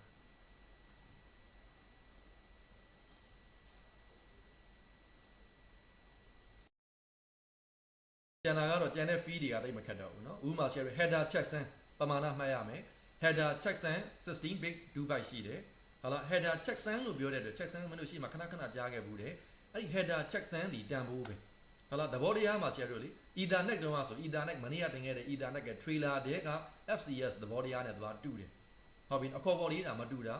ကျန်တာကတော့ကျန်တဲ့ fee တွေကတိတ်မခက်တော့ဘူးเนาะဥပမာ share header check send ပမာဏမှတ်ရမယ် header check send 16 bit 2 byte ရှိတယ်ဟာလား header check send လို့ပြောတဲ့အတွက် check send မလို့ရှိမှခဏကြားခဲ့ဘူးတယ်အဲ့ဒီ header check send ဒီတန်ဖိုးပဲ ဟုတ်လားသဘောတရားမှာဆရာတို့လေ Ethernet တုန်းကဆို Ethernet မနေ့ကတင်ခဲ့တဲ့ Ethernet က trailer တဲ့က FCS သဘောတရားနဲ့သွားတူတယ်ဟုတ်ပြီအခေါ်ပေါ်လေးတာမတူတာ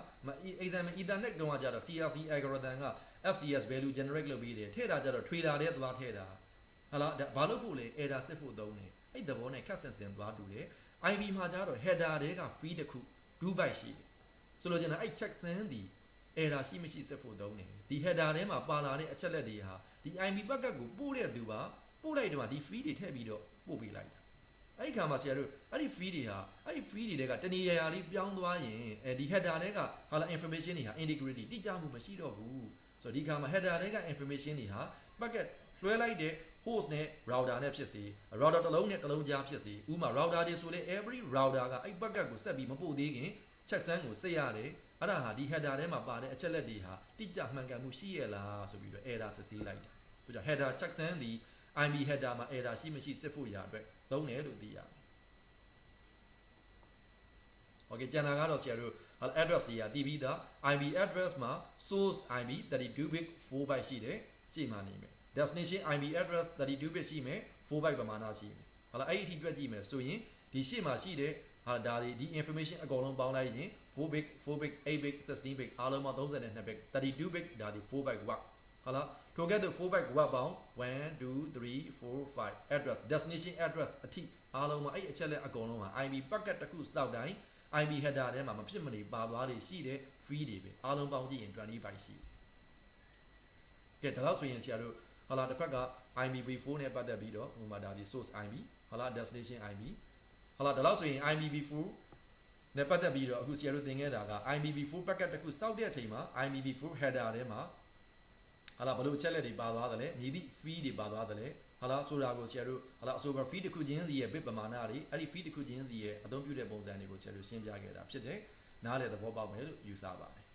example Ethernet တုန်းကကြတော့ CRC algorithm က FCS value generate လုပ်ပြီးတယ်ထည့်တာကြတော့ trailer တဲ့သွားထည့်တာဟုတ်လားဘာလို့ဖို့လဲ error စစ်ဖို့သုံးတယ်အဲ့သဘောနဲ့ခက်ဆင်ဆင်သွားတူတယ် IB မှာကြတော့ header တဲ့က feed တစ်ခု 2 byte ရှိတယ်ဆိုလိုချင်တာအဲ့ checksum ဒီ error ရှိမရှိစစ်ဖို့သုံးတယ်ဒီ header ထဲမှာပါလာတဲ့အချက်လက်တွေဟာဒီ IB packet ကိုပို့တဲ့သူပါပို့လိုက်တော့ဒီ feed တွေထည့်ပြီးတော့ပို့ပေးလိုက်တာအဲ့ဒီခါမှာဆရာတို့အဲ့ဒီ feed တွေဟာအဲ့ဒီ feed တွေကတဏီရာလေးပြောင်းသွားရင်ဒီ header တွေကဟာလာ information တွေဟာ integrity တိကျမှုမရှိတော့ဘူးဆိုတော့ဒီခါမှာ header တွေက information တွေဟာ packet လွှဲလိုက်တဲ့ host နဲ့ router နဲ့ဖြစ်စေ router တစ်လုံးနဲ့တစ်လုံးကြားဖြစ်စေဥပမာ router တွေဆိုလေ every router ကအဲ့ packet ကိုဆက်ပြီးမပို့သေးခင် checksum ကိုစစ်ရတယ်အဲ့ဒါဟာဒီ header ထဲမှာပါတဲ့အချက်လက်တွေဟာတိကျမှန်ကန်မှုရှိရလားဆိုပြီးတော့ error စစ်ဆေးလိုက်တယ်ဆိုတော့ header checksum ဒီ IB header မှာ error ရှိမရှိစစ်ဖို့ရအတွက်သုံးတယ်လို့သိရတယ်။ Okay ကျန်တာကတော့ဆရာတို့ address တွေကတည်ပြီးသား IB address မှာ source IB 32 bit 4 byte ရှိတယ်ရှေ့မှာနေမယ် destination IB address 32 bit ရှိမယ်4 byte ပမာဏရှိမယ်။ဟုတ်လားအဲ့ဒီအထိတွက်ကြည့်မယ်ဆိုရင်ဒီရှေ့မှာရှိတဲ့ဟာဒါတွေဒီ information အကုန်လုံးပေါင်းလိုက်ရင်4 bit 4 bit 8 bit 16 bit အားလုံးပေါင်း32 bit 32 bit ဒါဒီ4 byte word ဟုတ်လားထိုကဲ့သို့4 byte word ပေါင်း1 2 3 4 5 address destination address အထိအားလုံးမှာအဲ့အချက်လက်အကုန်လုံးဟာ IB packet တစ်ခုစောက်တိုင်း IB header ထဲမှာမဖြစ်မနေပါသွားတွေရှိတဲ့ free တွေပဲအားလုံးပေါင်းကြည့်ရင်20 byte ရှိတယ်။ကဲဒါလို့ဆိုရင်ဆရာတို့ဟုတ်လားတစ်ဖက်က IPv4 နဲ့ပတ်သက်ပြီးတော့ဥပမာဒါဒီ source IB ဟုတ်လား destination IB ဟုတ်လားဒါလို့ဆိုရင် IPv4 နဲ့ပတ်သက်ပြီးတော့အခုဆရာတို့သင်ခဲ့တာက IPv4 packet တစ်ခုစောက်တဲ့အချိန်မှာ IPv4 header ထဲမှာဟာလာဘလို့အချက်လက်တွေပါသွားတယ်လဲမြည်သည့် feed တွေပါသွားတယ်လဲဟာလာဆိုတာကိုဆရာတို့ဟာလာအဆိုပါ feed တစ်ခုချင်းစီရဲ့ bit ပမာဏတွေအဲ့ဒီ feed တစ်ခုချင်းစီရဲ့အသုံးပြုတဲ့ပုံစံတွေကိုဆရာတို့ရှင်းပြခဲ့တာဖြစ်တယ်နားလည်သဘောပေါက်မယ်လို့ယူဆပါတယ်